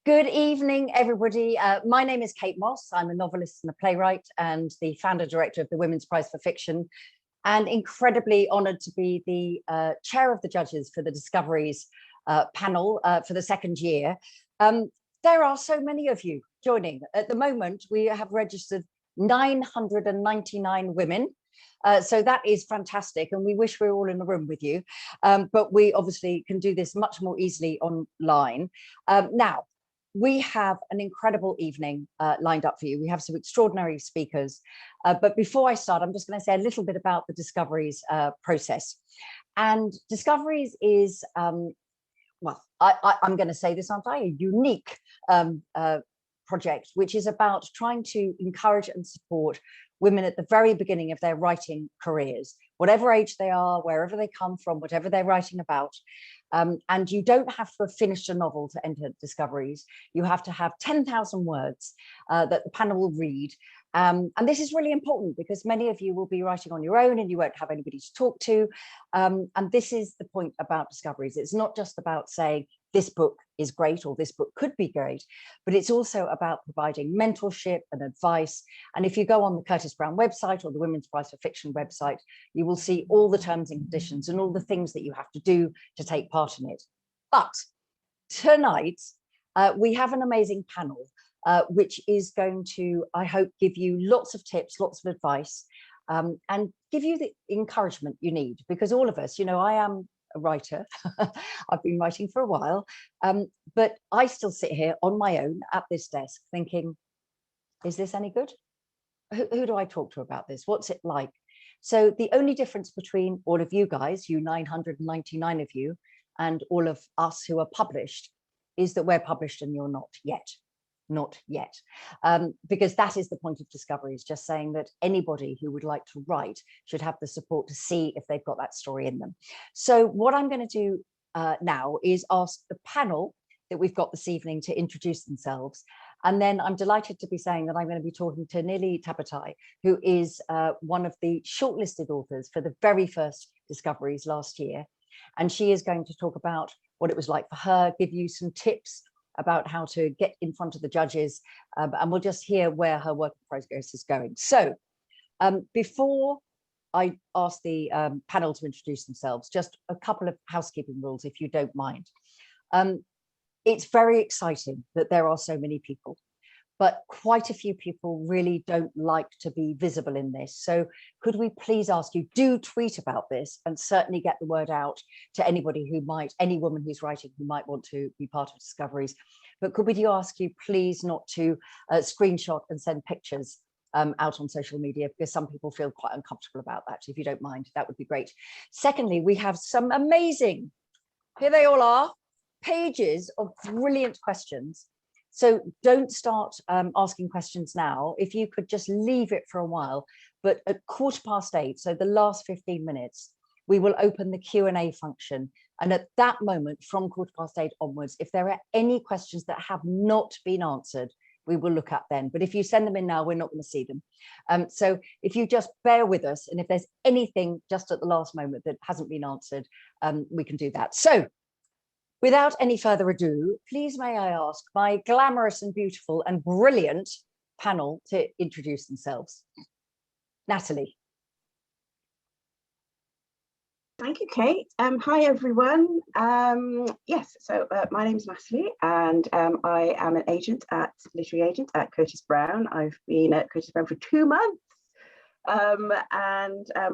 Good evening, everybody. My name is Kate Mosse. I'm a novelist and a playwright and the founder director of the Women's Prize for Fiction, and incredibly honoured to be the chair of the judges for the Discoveries panel for the second year. There are so many of you joining. At the moment, we have registered 999 women. So that is fantastic, and we wish we were all in the room with you, but we obviously can do this much more easily online. Now, we have an incredible evening lined up for you. We have some extraordinary speakers, but before I start, I'm just going to say a little bit about the Discoveries process. And Discoveries is, well, I'm going to say this, aren't I? A unique project, which is about trying to encourage and support women at the very beginning of their writing careers, whatever age they are, wherever they come from, whatever they're writing about. And you don't have to have finished a novel to enter Discoveries. You have to have 10,000 words that the panel will read. And this is really important because many of you will be writing on your own and you won't have anybody to talk to. And this is the point about Discoveries. It's not just about saying this book is great or this book could be great, but it's also about providing mentorship and advice. And if you go on the Curtis Brown website or the Women's Prize for Fiction website, you will see all the terms and conditions and all the things that you have to do to take part in it. But tonight, we have an amazing panel, which is going to, I hope, give you lots of tips, lots of advice, and give you the encouragement you need, because all of us, you know, I am a writer. I've been writing for a while, but I still sit here on my own at this desk thinking, is this any good? Who do I talk to about this? What's it like? So the only difference between all of you guys, you 999 of you, and all of us who are published is that we're published and you're not yet. Not yet, because that is the point of Discoveries, just saying that anybody who would like to write should have the support to see if they've got that story in them. So what I'm going to do now is ask the panel that we've got this evening to introduce themselves. And then I'm delighted to be saying that I'm going to be talking to Niloufar Tabatabai, who is one of the shortlisted authors for the very first Discoveries last year. And she is going to talk about what it was like for her, give you some tips about how to get in front of the judges, and we'll just hear where her work progress is going. So before I ask the panel to introduce themselves, just a couple of housekeeping rules, if you don't mind. It's very exciting that there are so many people, but quite a few people really don't like to be visible in this. So could we please ask you, do tweet about this and certainly get the word out to anybody who might, any woman who's writing who might want to be part of Discoveries. But could we ask you please not to screenshot and send pictures out on social media, because some people feel quite uncomfortable about that. If you don't mind, that would be great. Secondly, we have some amazing, here they all are, pages of brilliant questions. So don't start asking questions now. If you could just leave it for a while, but at 8:15, so the last 15 minutes, we will open the Q&A function. And at that moment, from 8:15 onwards, if there are any questions that have not been answered, we will look at then. But if you send them in now, we're not going to see them. So if you just bear with us, and if there's anything just at the last moment that hasn't been answered, we can do that. So without any further ado, please may I ask my glamorous and beautiful and brilliant panel to introduce themselves. Natalie. Thank you, Kate. Hi, everyone. Yes, so my name is Natalie, and I am an literary agent at Curtis Brown. I've been at Curtis Brown for 2 months.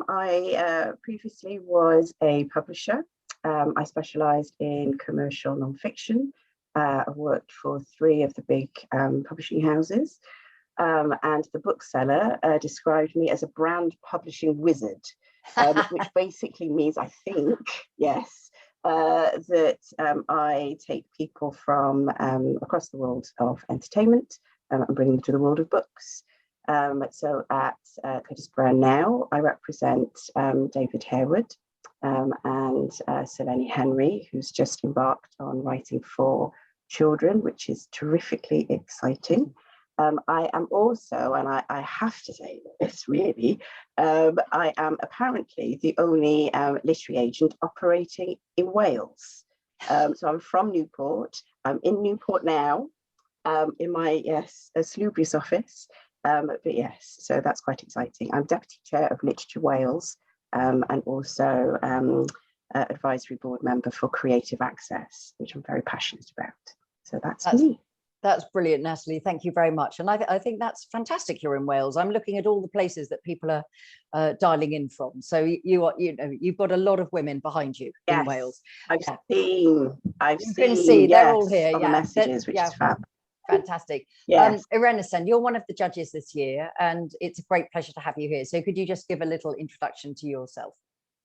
I previously was a publisher. I specialised in commercial nonfiction. I've worked for 3 of the big publishing houses, and the bookseller described me as a brand publishing wizard, which basically means, I think, yes, that I take people from across the world of entertainment and bring them to the world of books. So at Curtis Brown now, I represent David Harewood, and Selene Henry, who's just embarked on writing for children, which is terrifically exciting. I am also, and I have to say this really, I am apparently the only literary agent operating in Wales. So I'm from Newport. I'm in Newport now. in my, yes, a salubrious office. But yes, so that's quite exciting. I'm Deputy Chair of Literature Wales, and also advisory board member for Creative Access, which I'm very passionate about. So that's me. That's brilliant, Natalie. Thank you very much. And I think that's fantastic. You're in Wales. I'm looking at all the places that people are dialing in from. So you've got a lot of women behind you in Wales. I've seen. You can see they're all here. On the messages, which is fab. Fantastic. Irenosen, you're one of the judges this year, and it's a great pleasure to have you here. So could you just give a little introduction to yourself?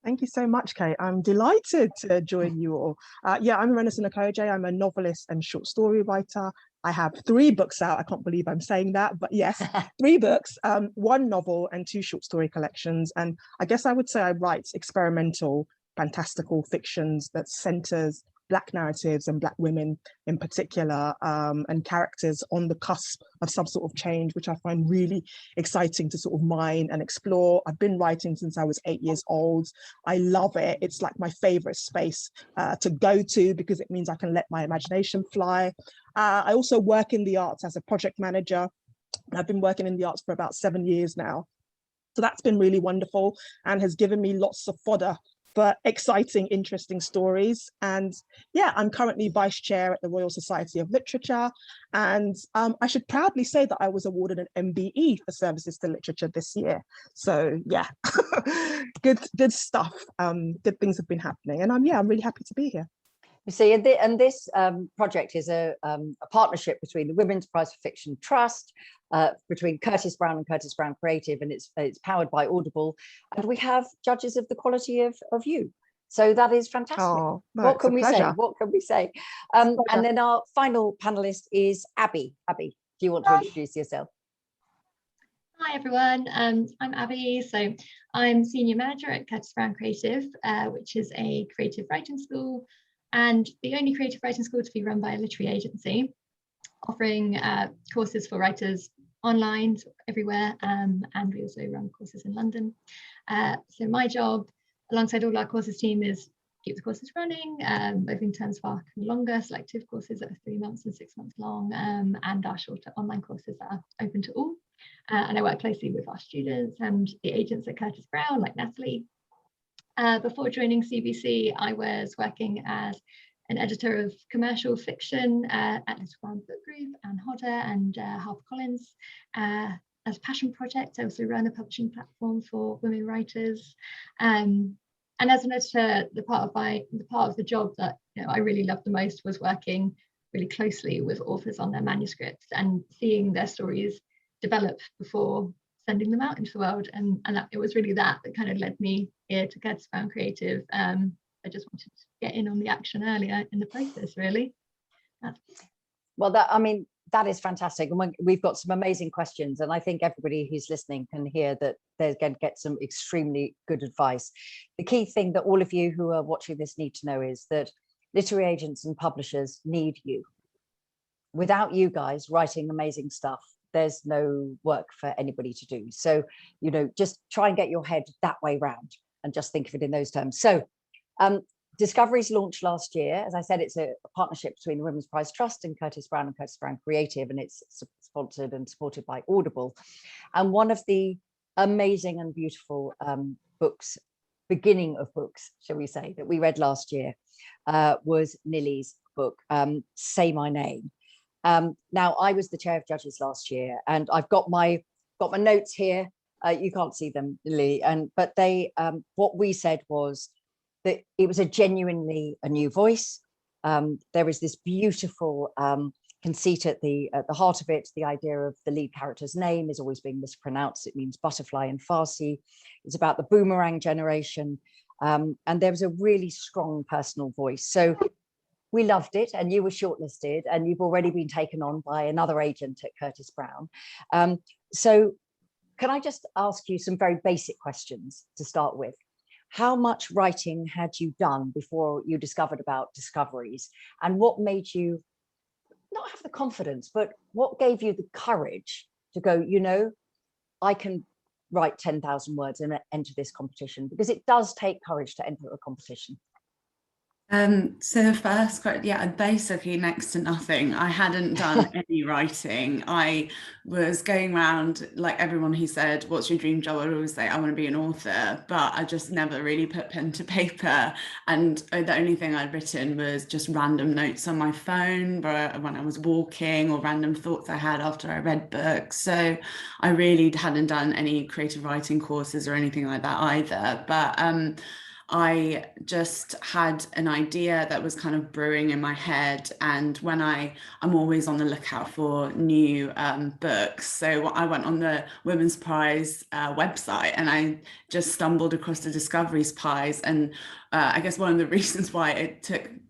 Thank you so much, Kate. I'm delighted to join you all. I'm Irenosen Okojie. I'm a novelist and short story writer. I have 3 books out. I can't believe I'm saying that, but yes, 3 books, 1 novel and 2 short story collections. And I guess I would say I write experimental, fantastical fictions that centers Black narratives and Black women in particular, and characters on the cusp of some sort of change, which I find really exciting to sort of mine and explore. I've been writing since I was 8 years old. I love it. It's like my favorite space to go to, because it means I can let my imagination fly. I also work in the arts as a project manager. I've been working in the arts for about 7 years now. So that's been really wonderful and has given me lots of fodder for exciting, interesting stories. And I'm currently vice chair at the Royal Society of Literature. And I should proudly say that I was awarded an MBE for services to literature this year. So good stuff. Good things have been happening. And I'm really happy to be here. You see, and this project is a partnership between the Women's Prize for Fiction Trust, between Curtis Brown and Curtis Brown Creative, and it's powered by Audible. And we have judges of the quality of you. So that is fantastic. Oh, no, what can we say? What can we say? And then our final panelist is Abby. Abby, do you want to introduce yourself? Hi everyone, I'm Abby. So I'm Senior Manager at Curtis Brown Creative, which is a creative writing school, and the only creative writing school to be run by a literary agency, offering courses for writers online everywhere, and we also run courses in London. So my job, alongside all our courses team, is keep the courses running, both in terms of our longer selective courses that are 3 months and 6 months long, and our shorter online courses that are open to all. And I work closely with our students and the agents at Curtis Brown, like Natalie. Before joining CBC, I was working as an editor of commercial fiction at Niloufar Book Group and Hodder and HarperCollins. As a passion project, I also run a publishing platform for women writers. And as an editor, the part of the job that I really loved the most was working really closely with authors on their manuscripts and seeing their stories develop before sending them out into the world. And it was really that kind of led me here to Curtis Brown Creative. I just wanted to get in on the action earlier in the process, really. Well, that is fantastic. And we've got some amazing questions. And I think everybody who's listening can hear that they're going to get some extremely good advice. The key thing that all of you who are watching this need to know is that literary agents and publishers need you. Without you guys writing amazing stuff, there's no work for anybody to do. So, just try and get your head that way round and just think of it in those terms. So Discoveries launched last year. As I said, it's a partnership between the Women's Prize Trust and Curtis Brown Creative, and it's sponsored and supported by Audible. And one of the amazing and beautiful beginning of books, shall we say, that we read last year was Nilly's book, Say My Name. Now, I was the chair of judges last year, and I've got my notes here. You can't see them, Lily, but they what we said was that it was genuinely a new voice. There was this beautiful conceit at the heart of it. The idea of the lead character's name is always being mispronounced. It means butterfly in Farsi. It's about the boomerang generation, and there was a really strong personal voice. So we loved it, and you were shortlisted, and you've already been taken on by another agent at Curtis Brown. So can I just ask you some very basic questions to start with? How much writing had you done before you discovered about Discoveries? And what made you not have the confidence, but what gave you the courage to go, I can write 10,000 words and enter this competition? Because it does take courage to enter a competition. So the first question, yeah, basically next to nothing. I hadn't done any writing. I was going around like everyone who said, "What's your dream job?" I would always say, "I want to be an author," but I just never really put pen to paper. And the only thing I'd written was just random notes on my phone when I was walking, or random thoughts I had after I read books. So I really hadn't done any creative writing courses or anything like that either. But I just had an idea that was kind of brewing in my head, and when I'm always on the lookout for new books. So I went on the Women's Prize website, and I just stumbled across the Discoveries Prize, and I guess one of the reasons why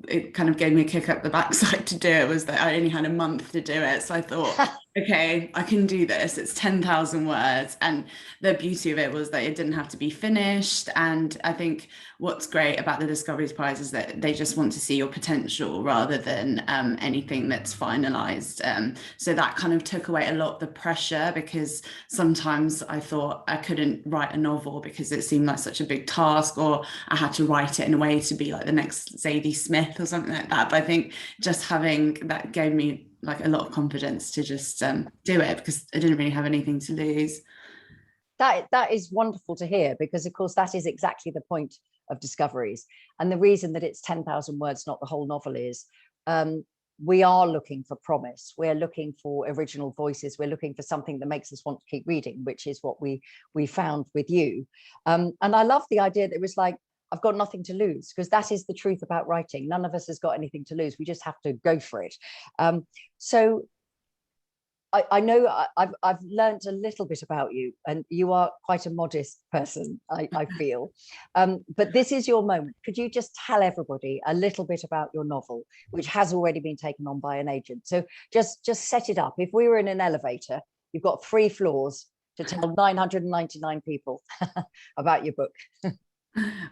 it kind of gave me a kick up the backside to do it was that I only had a month to do it. So I thought, okay, I can do this. It's 10,000 words. And the beauty of it was that it didn't have to be finished. And I think what's great about the Discoveries Prize is that they just want to see your potential rather than anything that's finalized. So that kind of took away a lot of the pressure, because sometimes I thought I couldn't write a novel because it seemed like such a big task, or I had to write it in a way to be like the next Zadie Smith or something like that. But I think just having that gave me like a lot of confidence to just do it, because I didn't really have anything to lose. That is wonderful to hear, because of course that is exactly the point of Discoveries. And the reason that it's 10,000 words, not the whole novel, is we are looking for promise. We're looking for original voices. We're looking for something that makes us want to keep reading, which is what we found with you. And I love the idea that it was like, I've got nothing to lose, because that is the truth about writing. None of us has got anything to lose. We just have to go for it. So I know I've learned a little bit about you, and you are quite a modest person, I feel. But this is your moment. Could you just tell everybody a little bit about your novel, which has already been taken on by an agent? So just set it up. If we were in an elevator, you've got 3 floors to tell 999 people about your book.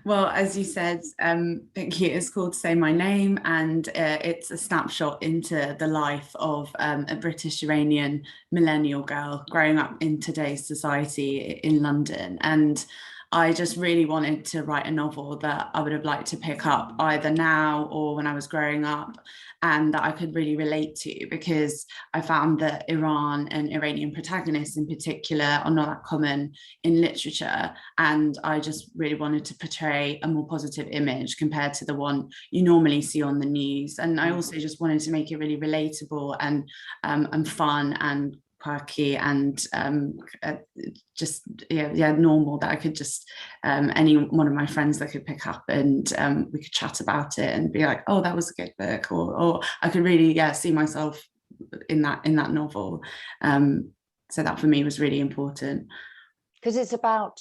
Well, as you said, thank you. It's called Say My Name, and it's a snapshot into the life of a British Iranian millennial girl growing up in today's society in London. And I just really wanted to write a novel that I would have liked to pick up either now or when I was growing up, and that I could really relate to, because I found that Iran and Iranian protagonists in particular are not that common in literature. And I just really wanted to portray a more positive image compared to the one you normally see on the news. And I also just wanted to make it really relatable and fun and quirky and just normal, that I could just any one of my friends that could pick up, and we could chat about it and be like, oh, that was a good book, or I could really see myself in that novel. So that for me was really important. Because it's about,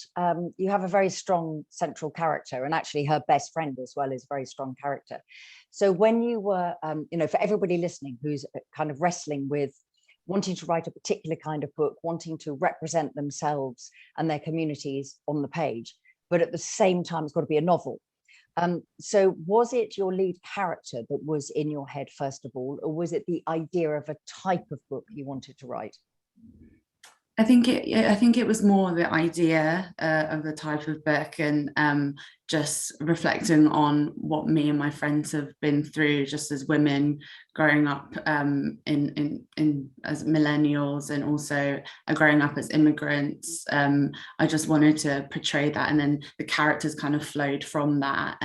you have a very strong central character, and actually her best friend as well is a very strong character. So when you were, for everybody listening who's kind of wrestling with wanting to write a particular kind of book, wanting to represent themselves and their communities on the page, but at the same time, it's got to be a novel. So was it your lead character that was in your head, first of all, or was it the idea of a type of book you wanted to write? I think it was more the idea of the type of book, and just reflecting on what me and my friends have been through just as women growing up in as millennials, and also growing up as immigrants. I just wanted to portray that, and then the characters kind of flowed from that,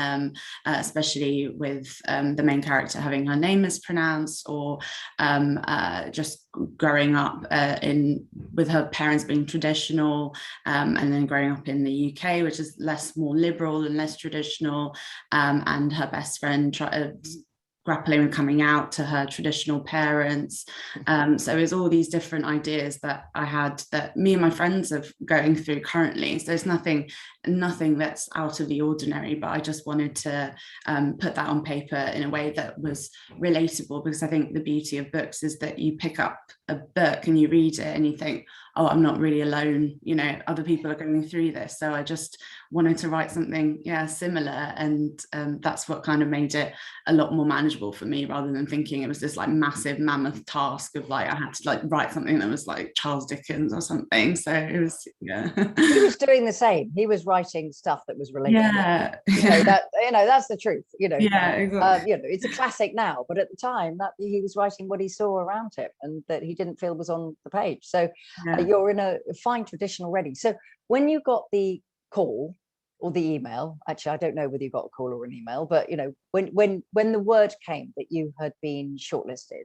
especially with the main character having her name mispronounced, or just growing up with her parents being traditional, and then growing up in the UK, which is more liberal and less traditional, and her best friend grappling with coming out to her traditional parents. So it was all these different ideas that I had, that me and my friends are going through currently. So there's nothing that's out of the ordinary, but I just wanted to put that on paper in a way that was relatable, because I think the beauty of books is that you pick up a book and you read it and you think, oh, I'm not really alone, you know, other people are going through this. So I just wanted to write something, similar. And that's what kind of made it a lot more manageable for me, rather than thinking it was this like massive mammoth task of like, I had to like write something that was like Charles Dickens or something. So it was, He was doing the same. He was writing stuff that was related. That's the truth, exactly. It's a classic now, but at the time that he was writing what he saw around him and that he didn't feel was on the page. So you're in a fine tradition already. So when you got the call or the email, actually I don't know whether you got a call or an email, but when the word came that you had been shortlisted,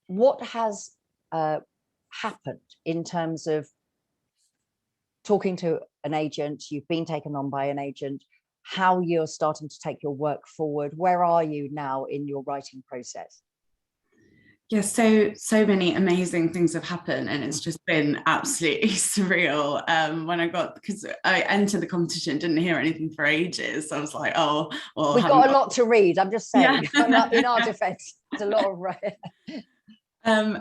what has happened in terms of talking to an agent? You've been taken on by an agent, how you're starting to take your work forward? Where are you now in your writing process? Yeah, so many amazing things have happened, and it's just been absolutely surreal. Because I entered the competition, didn't hear anything for ages, so I was like, oh, well, we've got a lot to read. I'm just saying, in our defense, it's a lot of when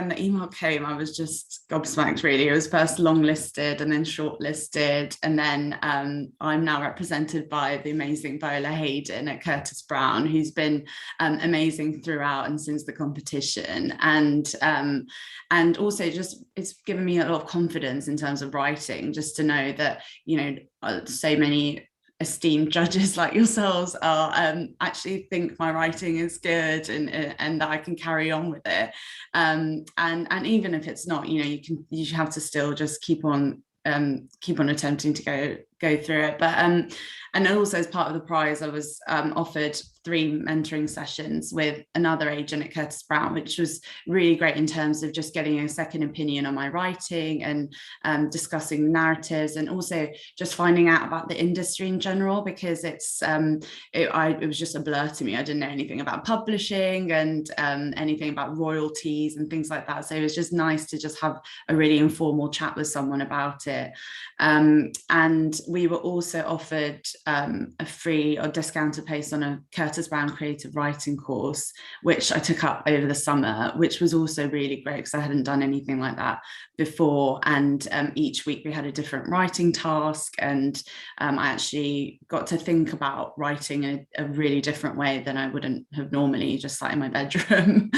the email came, I was just gobsmacked, really. It was first longlisted and then shortlisted, and then I'm now represented by the amazing Viola Hayden at Curtis Brown, who's been amazing throughout and since the competition, and also just it's given me a lot of confidence in terms of writing, just to know that so many esteemed judges like yourselves are actually think my writing is good and that I can carry on with it, and even if it's not, you have to still just keep on attempting to go through it. But and also as part of the prize, I was offered 3 mentoring sessions with another agent at Curtis Brown, which was really great in terms of just getting a second opinion on my writing and discussing narratives, and also just finding out about the industry in general, because it was just a blur to me. I didn't know anything about publishing and anything about royalties and things like that. So it was just nice to just have a really informal chat with someone about it. And we were also offered a free or discounted place on a Curtis Brown creative writing course, which I took up over the summer, which was also really great because I hadn't done anything like that before. And each week we had a different writing task, and I actually got to think about writing in a really different way than I wouldn't have normally just sat in my bedroom.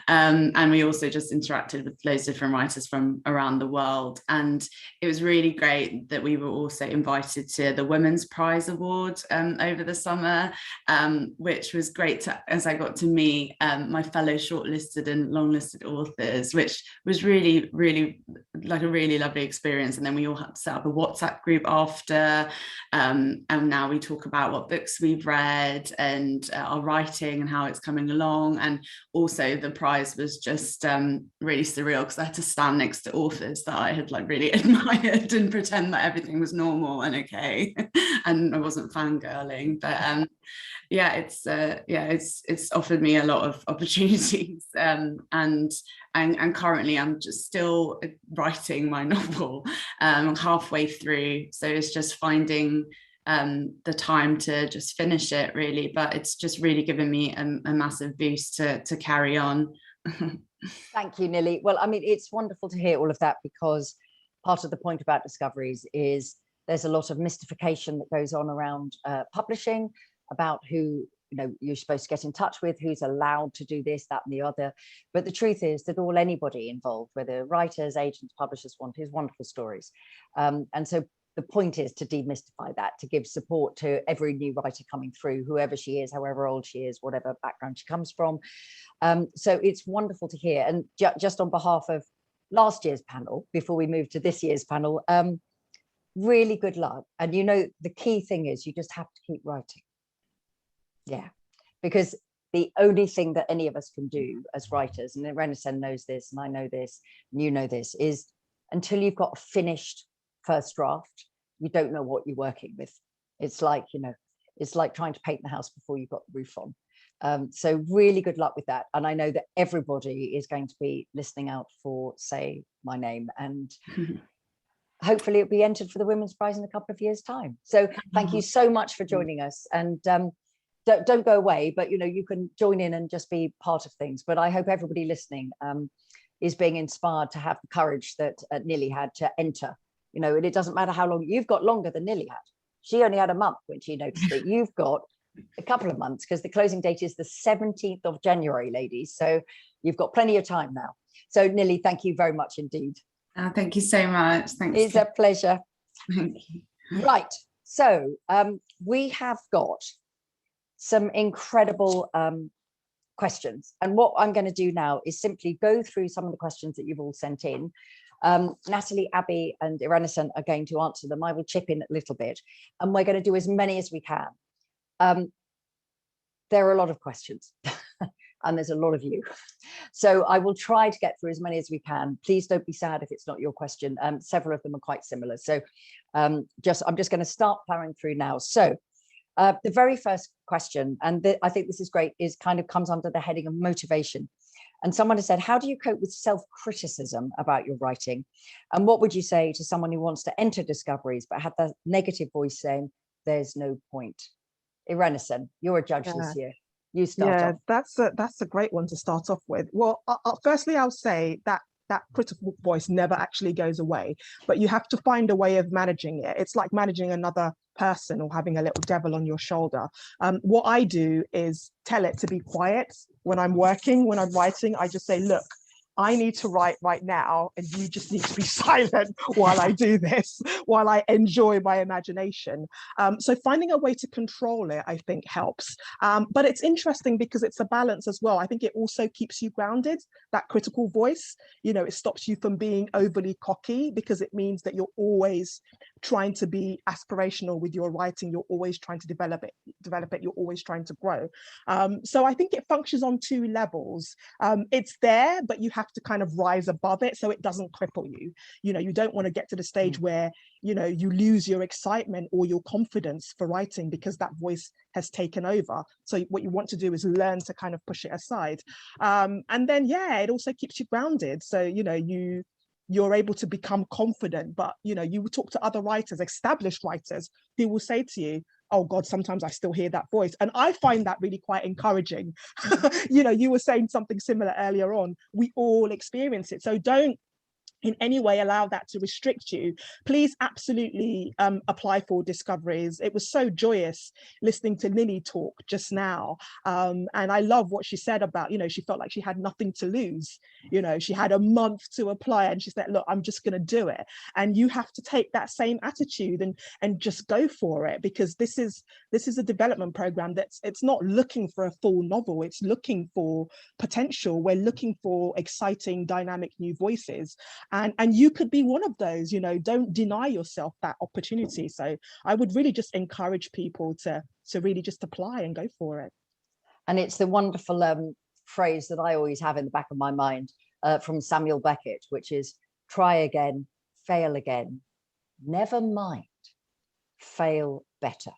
And we also just interacted with loads of different writers from around the world, and it was really great that we were also invited to the Women's Prize Award over the summer, which was great as I got to meet my fellow shortlisted and longlisted authors, which was really, really like a really lovely experience. And then we all had to set up a WhatsApp group after, and now we talk about what books we've read and our writing and how it's coming along. And also the prize was just really surreal because I had to stand next to authors that I had like really admired and pretend that everything was normal and okay and I wasn't fangirling. But it's offered me a lot of opportunities, and currently I'm just still writing my novel, halfway through, so it's just finding the time to just finish it, really. But it's just really given me a massive boost to carry on. Thank you, Nilly. Well, I mean, it's wonderful to hear all of that, because part of the point about discoveries is there's a lot of mystification that goes on around publishing, about who you're supposed to get in touch with, who's allowed to do this, that and the other. But the truth is that anybody involved, whether writers, agents, publishers, want is wonderful stories. And so the point is to demystify that, to give support to every new writer coming through, whoever she is, however old she is, whatever background she comes from. So it's wonderful to hear. And just on behalf of last year's panel, before we move to this year's panel, really good luck. And the key thing is you just have to keep writing. Yeah, because the only thing that any of us can do as writers, and Irenosen knows this, and I know this, and you know this, is until you've got a finished first draft, you don't know what you're working with. It's like, it's like trying to paint the house before you've got the roof on. So really good luck with that. And I know that everybody is going to be listening out for Say My Name, and hopefully it'll be entered for the Women's Prize in a couple of years' time. So thank you so much for joining us. And don't go away, but you can join in and just be part of things. But I hope everybody listening is being inspired to have the courage that Nili had to enter. And it doesn't matter how long you've got, longer than Nili had. She only had a month when she noticed it. You've got a couple of months, because the closing date is the 17th of January, ladies. So you've got plenty of time now. So Nili, thank you very much indeed. Thank you so much. Thanks. It's a pleasure. Thank you. Right. So we have got some incredible questions. And what I'm going to do now is simply go through some of the questions that you've all sent in. Natalie, Abby and Irenosen are going to answer them. I will chip in a little bit, and we're going to do as many as we can. There are a lot of questions and there's a lot of you. So I will try to get through as many as we can. Please don't be sad if it's not your question. Several of them are quite similar. So I'm just going to start plowing through now. So the very first question, and I think this is great, is kind of comes under the heading of motivation. And someone has said, how do you cope with self-criticism about your writing? And what would you say to someone who wants to enter Discoveries but had the negative voice saying, there's no point? Irenosen, you're a judge this year. You start off. That's a great one to start off with. Well, firstly, I'll say that critical voice never actually goes away, but you have to find a way of managing it. It's like managing another person or having a little devil on your shoulder. What I do is tell it to be quiet when I'm working, when I'm writing. I just say, look, I need to write right now, and you just need to be silent while I do this, while I enjoy my imagination. So finding a way to control it, I think, helps. But it's interesting because it's a balance as well. I think it also keeps you grounded, that critical voice. It stops you from being overly cocky, because it means that you're always trying to be aspirational with your writing. You're always trying to develop it. You're always trying to grow. So I think it functions on two levels. It's there, but you have to kind of rise above it so it doesn't cripple you. You don't want to get to the stage where you lose your excitement or your confidence for writing because that voice has taken over. So what you want to do is learn to kind of push it aside. And then it also keeps you grounded. So you're able to become confident. But you will talk to other writers, established writers, who will say to you, oh God, sometimes I still hear that voice. And I find that really quite encouraging. You were saying something similar earlier on. We all experience it. So don't in any way allow that to restrict you. Please absolutely apply for Discoveries. It was so joyous listening to Nili talk just now. And I love what she said about, she felt like she had nothing to lose. She had a month to apply, and she said, look, I'm just going to do it. And you have to take that same attitude and just go for it, because this is a development program it's not looking for a full novel. It's looking for potential. We're looking for exciting, dynamic new voices. And you could be one of those. Don't deny yourself that opportunity. So I would really just encourage people to really just apply and go for it. And it's the wonderful phrase that I always have in the back of my mind from Samuel Beckett, which is try again, fail again, never mind, fail better.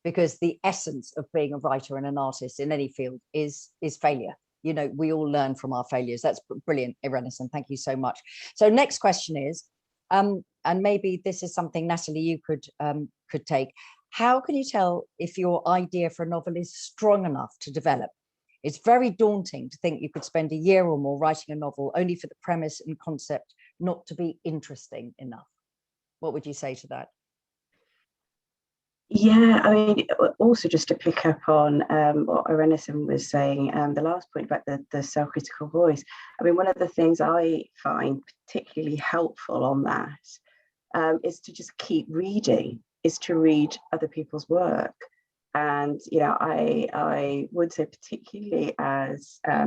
Because the essence of being a writer and an artist in any field is failure. We all learn from our failures. That's brilliant, Irenosen. Thank you so much. So next question is, and maybe this is something, Natalie, you could take. How can you tell if your idea for a novel is strong enough to develop? It's very daunting to think you could spend a year or more writing a novel only for the premise and concept not to be interesting enough. What would you say to that? Yeah, I mean, also just to pick up on what Irenosen was saying, the last point about the self-critical voice. I mean, one of the things I find particularly helpful on that is to just keep reading, is to read other people's work. And, I would say, particularly as a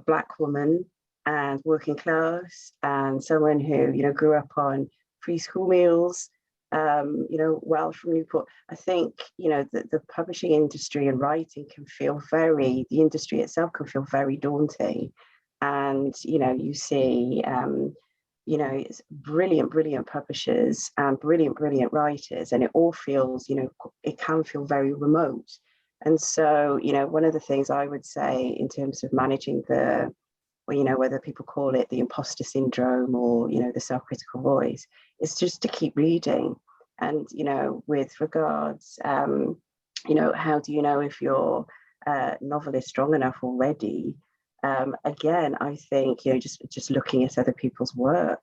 Black woman and working class and someone who, grew up on free school meals, well from Newport, I think, the publishing industry and writing can feel the industry itself can feel very daunting. And, you see, it's brilliant publishers and brilliant writers, and it all feels, it can feel very remote. And so, one of the things I would say in terms of managing whether people call it the imposter syndrome or, the self-critical voice, is just to keep reading. And, with regards you know, how do you know if your novel is strong enough already? Again, I think, you know, just looking at other people's work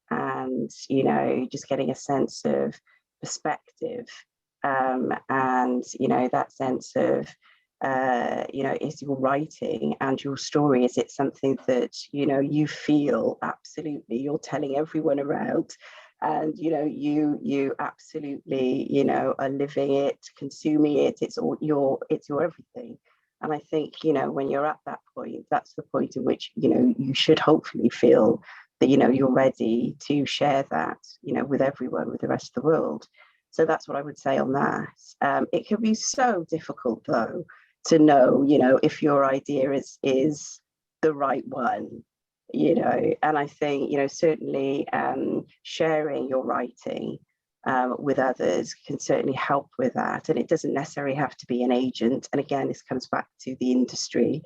and, you know, just getting a sense of perspective, and, you know, that sense of, you know, is your writing and your story, is it something that, you know, you feel absolutely you're telling everyone around, and, you know, you absolutely, you know, are living it, consuming it, it's your everything. And I think, you know, when you're at that point, that's the point in which, you know, you should hopefully feel that, you know, you're ready to share that, you know, with everyone, with the rest of the world. So that's what I would say on that. It can be so difficult, though, to know, you know, if your idea is the right one, you know. And I think, you know, certainly sharing your writing with others can certainly help with that. And it doesn't necessarily have to be an agent. And again, this comes back to the industry,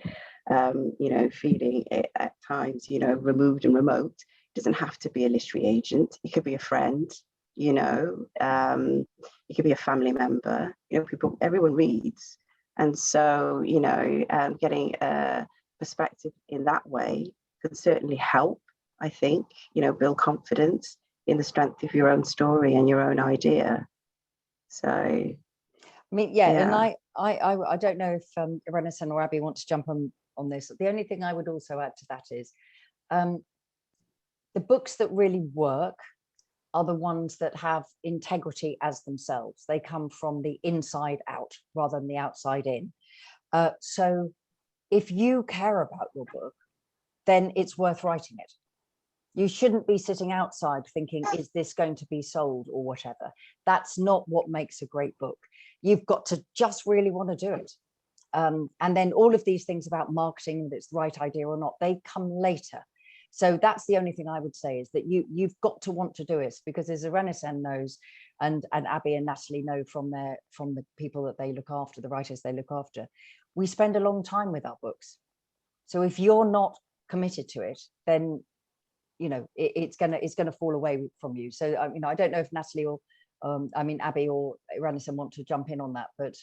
you know, feeling it at times, you know, removed and remote. It doesn't have to be a literary agent. It could be a friend, you know, it could be a family member, you know, everyone reads. And so, you know, getting a perspective in that way could certainly help, I think, you know, build confidence in the strength of your own story and your own idea. So, I mean, yeah. And I don't know if Irenosen or Abby want to jump on this. The only thing I would also add to that is the books that really work are the ones that have integrity as themselves. They come from the inside out rather than the outside in. So if you care about your book, then it's worth writing it. You shouldn't be sitting outside thinking, is this going to be sold or whatever? That's not what makes a great book. You've got to just really want to do it. And then all of these things about marketing, whether it's the right idea or not, they come later. So that's the only thing I would say, is that you've got to want to do it, because as Irenosen knows, and Abby and Natalie know from the people that they look after, the writers they look after, we spend a long time with our books. So if you're not committed to it, then, you know, it's gonna fall away from you. So you know, I don't know if Natalie or I mean Abby or Irenosen want to jump in on that, but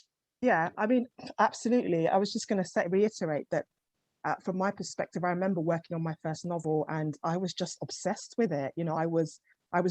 yeah, I mean, absolutely. I was just going to reiterate that from my perspective, I remember working on my first novel and I was just obsessed with it. You know, I was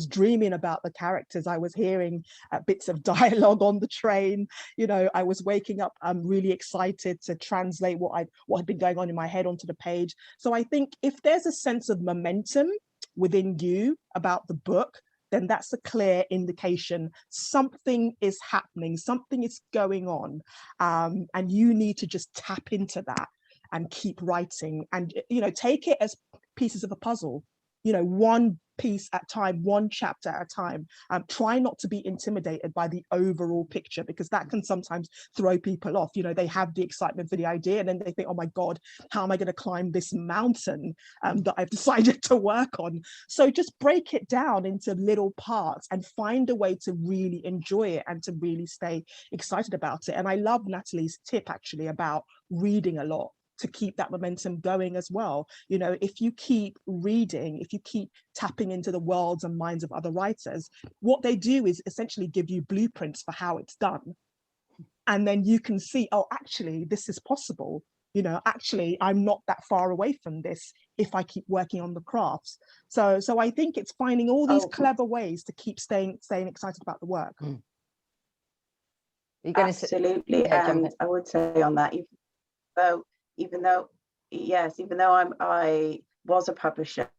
dreaming about the characters. I was hearing bits of dialogue on the train. You know, I was waking up really excited to translate what had been going on in my head onto the page. So I think if there's a sense of momentum within you about the book, then that's a clear indication something is happening, something is going on, and you need to just tap into that and keep writing, and, you know, take it as pieces of a puzzle, you know, one piece at a time, one chapter at a time. Try not to be intimidated by the overall picture, because that can sometimes throw people off. You know, they have the excitement for the idea and then they think, oh my God, how am I going to climb this mountain that I've decided to work on? So just break it down into little parts and find a way to really enjoy it and to really stay excited about it. And I love Natalie's tip actually about reading a lot to keep that momentum going as well. You know, if you keep reading, if you keep tapping into the worlds and minds of other writers, what they do is essentially give you blueprints for how it's done. And then you can see, oh, actually, this is possible. You know, actually, I'm not that far away from this if I keep working on the crafts. So I think it's finding all these clever ways to keep staying excited about the work. You're going Absolutely. Yeah, and I would say on that, even though I was a publisher,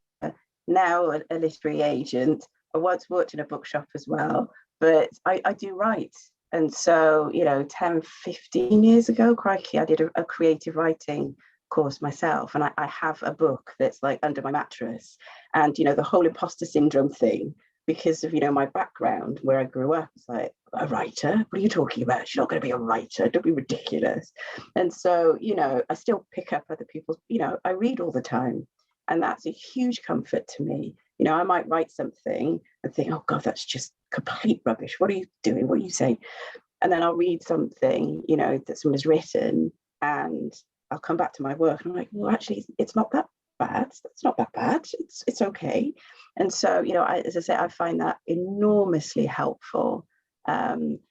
now a literary agent, I once worked in a bookshop as well, but I do write. And so, you know, 10, 15 years ago, crikey, I did a creative writing course myself. And I have a book that's like under my mattress. And, you know, the whole imposter syndrome thing, because of, you know, my background where I grew up, it's like, a writer? What are you talking about? You're not going to be a writer. Don't be ridiculous. And so, you know, I still pick up other people's, you know, I read all the time. And that's a huge comfort to me. You know, I might write something and think, oh God, that's just complete rubbish. What are you doing? What are you saying? And then I'll read something, you know, that someone has written, and I'll come back to my work and I'm like, well, actually, it's not that bad. It's not that bad. It's okay. And so, you know, as I say, I find that enormously helpful.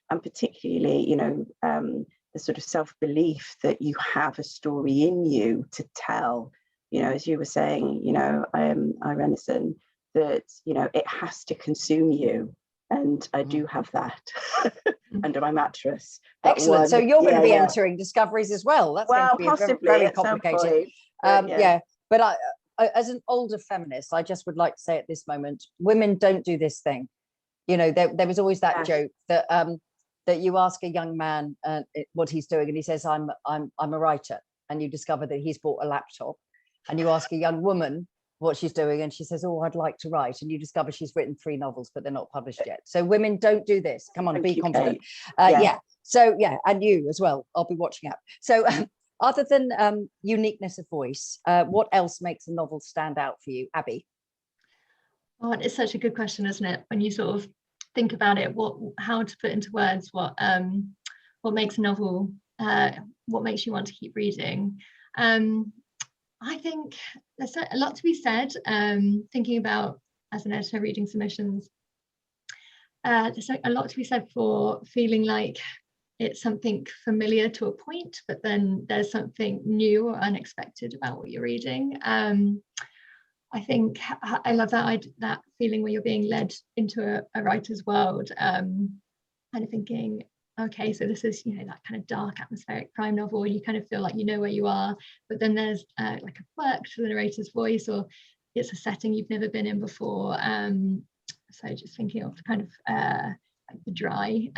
and particularly, you know, the sort of self-belief that you have a story in you to tell. You know, as you were saying, you know, Irenosen, that, you know, it has to consume you. And I do have that under my mattress. Excellent. So you're going to be entering discoveries as well. That's going to be possibly very complicated. Point, but I, as an older feminist, I just would like to say at this moment, women don't do this thing. You know, there was always that joke that that you ask a young man what he's doing, and he says, I'm a writer, and you discover that he's bought a laptop. And you ask a young woman what she's doing, and she says, oh, I'd like to write, and you discover she's written 3 novels, but they're not published yet. So women don't do this. Come on, be confident. So and you as well, I'll be watching out. So other than uniqueness of voice, what else makes a novel stand out for you, Abby? Oh, it's such a good question, isn't it? When you sort of think about it, how to put into words what makes a novel, what makes you want to keep reading. I think there's a lot to be said, thinking about, as an editor reading submissions, there's a lot to be said for feeling like it's something familiar to a point, but then there's something new or unexpected about what you're reading. I think I love that feeling where you're being led into a writer's world, kind of thinking, okay, so this is, you know, that kind of dark atmospheric crime novel. You kind of feel like you know where you are, but then there's like a quirk to the narrator's voice, or it's a setting you've never been in before. So just thinking of kind of like The Dry,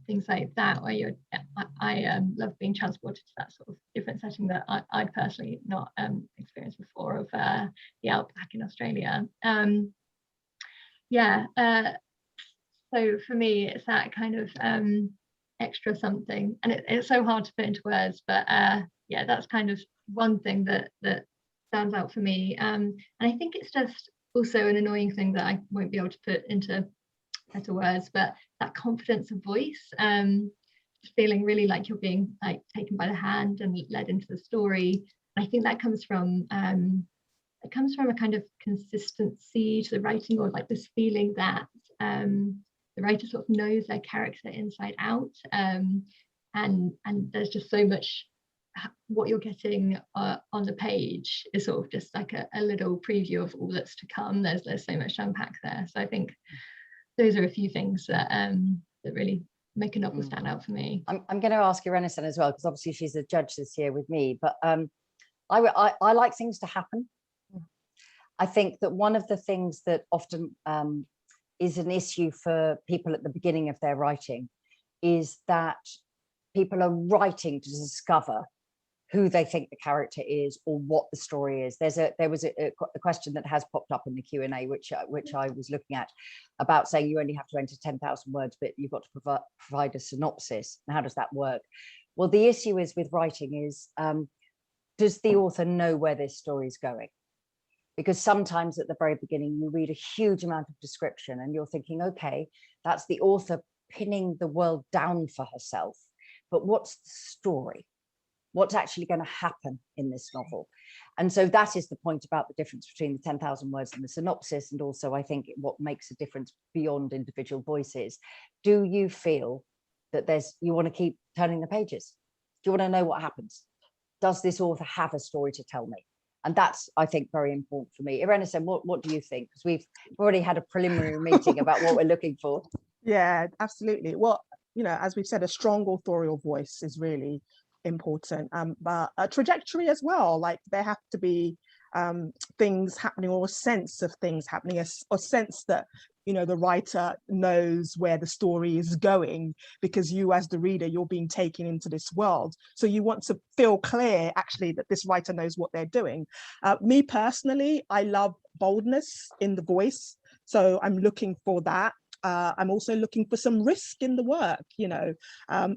things like that, where I love being transported to that sort of different setting that I'd personally not experienced before, of the outback in Australia. So for me, it's that kind of extra something, and it's so hard to put into words, but that's kind of one thing that stands out for me, and I think it's just also an annoying thing that I won't be able to put into better words, but that confidence of voice, feeling really like you're being like taken by the hand and led into the story. And I think that comes from a kind of consistency to the writing, or like this feeling that the writer sort of knows their character inside out, and there's just so much what you're getting on the page is sort of just like a little preview of all that's to come. There's so much to unpack there. So I think those are a few things that really make a novel stand out for me. I'm going to ask Irenosen as well, because obviously she's a judge this year with me, but I like things to happen. I think that one of the things that often is an issue for people at the beginning of their writing is that people are writing to discover who they think the character is or what the story is. There was a question that has popped up in the Q&A, which I was looking at, about saying you only have to enter 10,000 words, but you've got to provide a synopsis. And how does that work? Well, the issue is with writing is, does the author know where this story is going? Because sometimes at the very beginning, you read a huge amount of description and you're thinking, okay, that's the author pinning the world down for herself. But what's the story? What's actually going to happen in this novel? And so that is the point about the difference between the 10,000 words and the synopsis. And also, I think what makes a difference beyond individual voices. Do you feel that you want to keep turning the pages? Do you want to know what happens? Does this author have a story to tell me? And that's, I think, very important for me. Irenosen, what do you think? Because we've already had a preliminary meeting about what we're looking for. Yeah, absolutely. Well, you know, as we've said, a strong authorial voice is really important, but a trajectory as well. Like there have to be things happening, or a sense of things happening, a sense that, you know, the writer knows where the story is going, because you as the reader, you're being taken into this world. So you want to feel clear actually that this writer knows what they're doing. Me personally, I love boldness in the voice. So I'm looking for that. I'm also looking for some risk in the work. You know,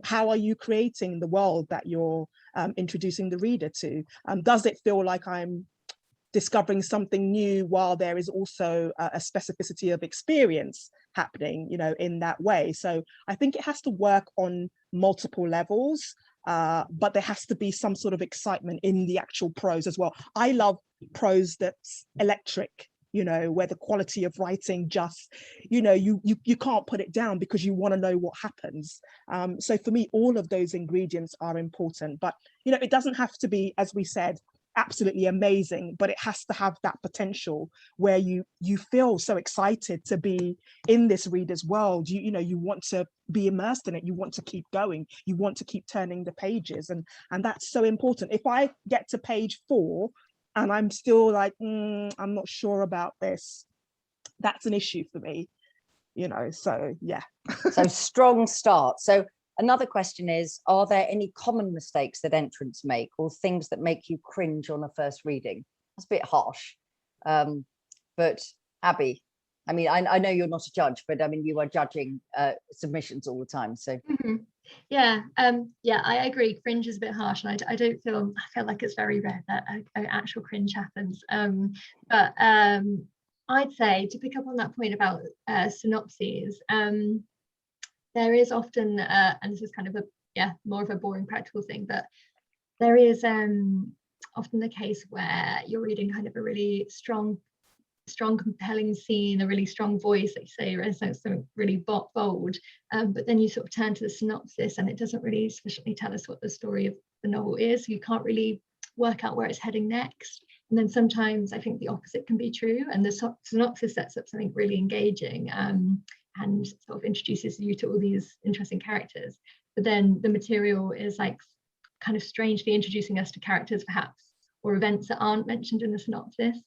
how are you creating the world that you're introducing the reader to? Does it feel like I'm discovering something new while there is also a specificity of experience happening, you know, in that way? So I think it has to work on multiple levels, but there has to be some sort of excitement in the actual prose as well. I love prose that's electric. you know, where the quality of writing just, you know, you can't put it down because you want to know what happens. So for me, all of those ingredients are important, but, you know, it doesn't have to be, as we said, absolutely amazing, but it has to have that potential where you feel so excited to be in this reader's world. You know, you want to be immersed in it, you want to keep going, you want to keep turning the pages, and that's so important. If I get to page 4 and I'm still like, I'm not sure about this, that's an issue for me, you know. So yeah. So strong start. So another question is, are there any common mistakes that entrants make, or things that make you cringe on a first reading? That's a bit harsh. But Abby, I mean, I know you're not a judge, but I mean, you are judging submissions all the time. So yeah, I agree. Cringe is a bit harsh, and I feel like it's very rare that an actual cringe happens. But I'd say, to pick up on that point about synopses, there is often, and this is kind of more of a boring practical thing, but there is often the case where you're reading kind of a really strong compelling scene, a really strong voice, like you say, something really bold, but then you sort of turn to the synopsis and it doesn't really sufficiently tell us what the story of the novel is. You can't really work out where it's heading next. And then sometimes I think the opposite can be true, and the synopsis sets up something really engaging and sort of introduces you to all these interesting characters, but then the material is like kind of strangely introducing us to characters perhaps, or events that aren't mentioned in the synopsis.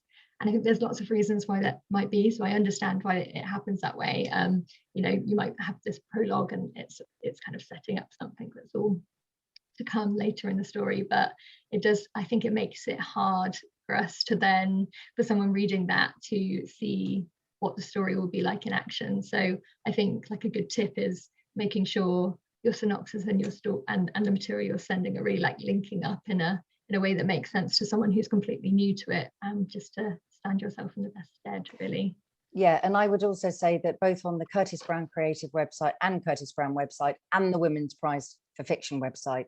And I think there's lots of reasons why that might be, so I understand why it happens that way. You know, you might have this prologue and it's kind of setting up something that's all to come later in the story, but it does, I think it makes it hard for us to then, for someone reading that, to see what the story will be like in action. So I think like a good tip is making sure your synopsis and your story and the material you're sending are really like linking up in a way that makes sense to someone who's completely new to it, just to stand yourself in the best stead, really. Yeah, and I would also say that both on the Curtis Brown Creative website and Curtis Brown website and the Women's Prize for Fiction website,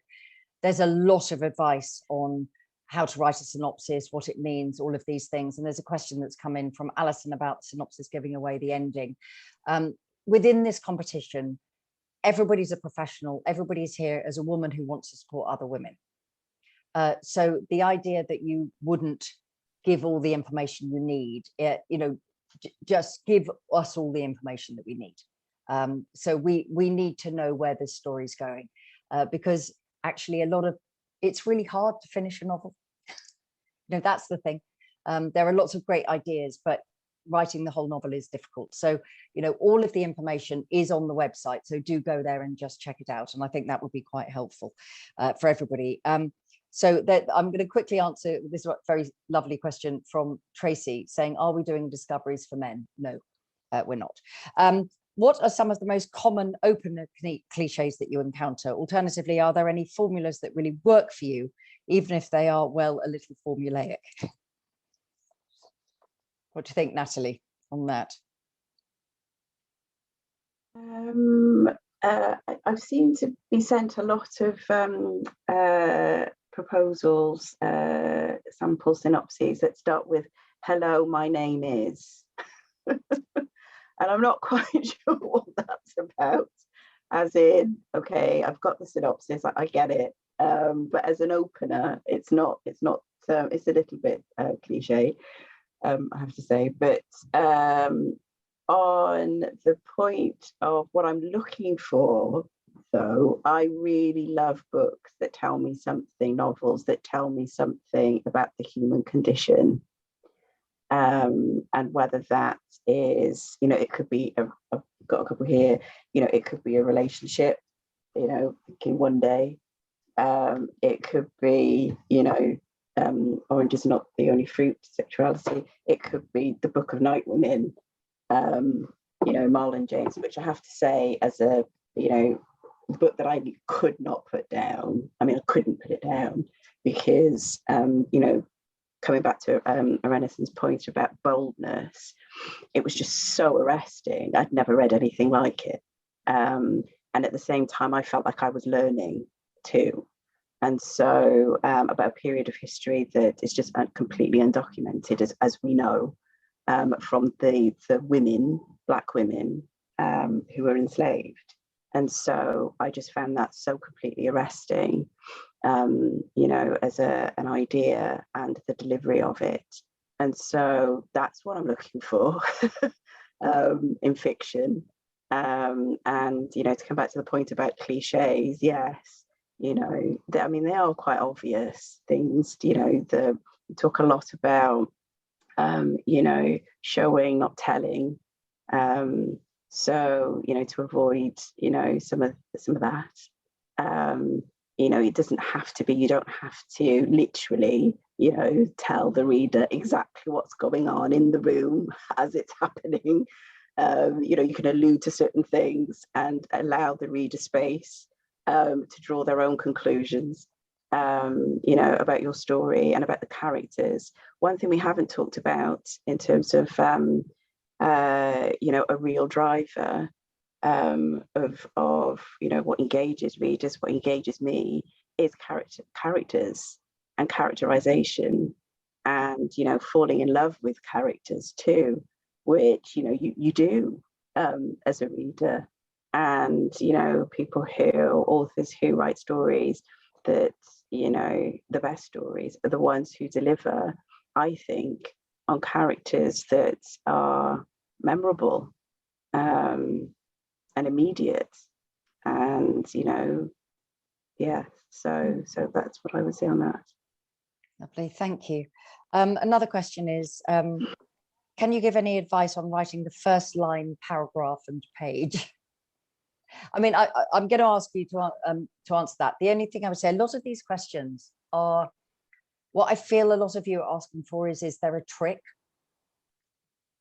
there's a lot of advice on how to write a synopsis, what it means, all of these things. And there's a question that's come in from Alison about synopsis giving away the ending. Within this competition, everybody's a professional. Everybody's here as a woman who wants to support other women. So the idea that you wouldn't give all the information you need, you know, just give us all the information that we need. So we need to know where this story's going, because actually it's really hard to finish a novel. You know, that's the thing. There are lots of great ideas, but writing the whole novel is difficult. So, you know, all of the information is on the website. So do go there and just check it out. And I think that would be quite helpful for everybody. So that I'm going to quickly answer this very lovely question from Tracy saying, are we doing discoveries for men? No, we're not. What are some of the most common opener cliches that you encounter? Alternatively, are there any formulas that really work for you, even if they are, well, a little formulaic? What do you think, Natalie, on that? I've seemed to be sent a lot of proposals, sample synopses that start with, hello, my name is. And I'm not quite sure what that's about, as in, okay, I've got the synopsis, I get it, but as an opener, it's a little bit cliche, I have to say. But on the point of what I'm looking for, though, I really love books that tell me something, novels that tell me something about the human condition. And whether that is, you know, it could be, I've got a couple here, you know, it could be a relationship, you know, thinking one day, it could be, you know, orange is not the only fruit, sexuality. It could be The Book of Night Women, you know, Marlon James, which I have to say, as a, you know, book that I could not put down. I mean, I couldn't put it down because, you know, coming back to Ireneson's point about boldness, it was just so arresting. I'd never read anything like it. And at the same time, I felt like I was learning too. And so about a period of history that is just completely undocumented, as we know. from the women, Black women, who were enslaved. And so I just found that so completely arresting, you know, as an idea and the delivery of it. And so that's what I'm looking for in fiction. And, you know, to come back to the point about cliches, yes, you know, I mean, they are quite obvious things, you know, we talk a lot about, you know, showing, not telling. So, you know, to avoid, you know, some of that, you know, it doesn't have to be, you don't have to literally, you know, tell the reader exactly what's going on in the room as it's happening. You know, you can allude to certain things and allow the reader space to draw their own conclusions, you know, about your story and about the characters. One thing we haven't talked about in terms of, you know, a real driver of you know, what engages readers, what engages me, is characters and characterization, and, you know, falling in love with characters too, which, you know, you do as a reader. And, you know, authors who write stories that, you know, the best stories are the ones who deliver, I think, on characters that are memorable and immediate. And, you know, yeah, so that's what I would say on that. Lovely, thank you. Another question is, can you give any advice on writing the first line, paragraph and page? I mean, I'm going to ask you to answer that. The only thing I would say, a lot of these questions are, what I feel a lot of you are asking for is there a trick?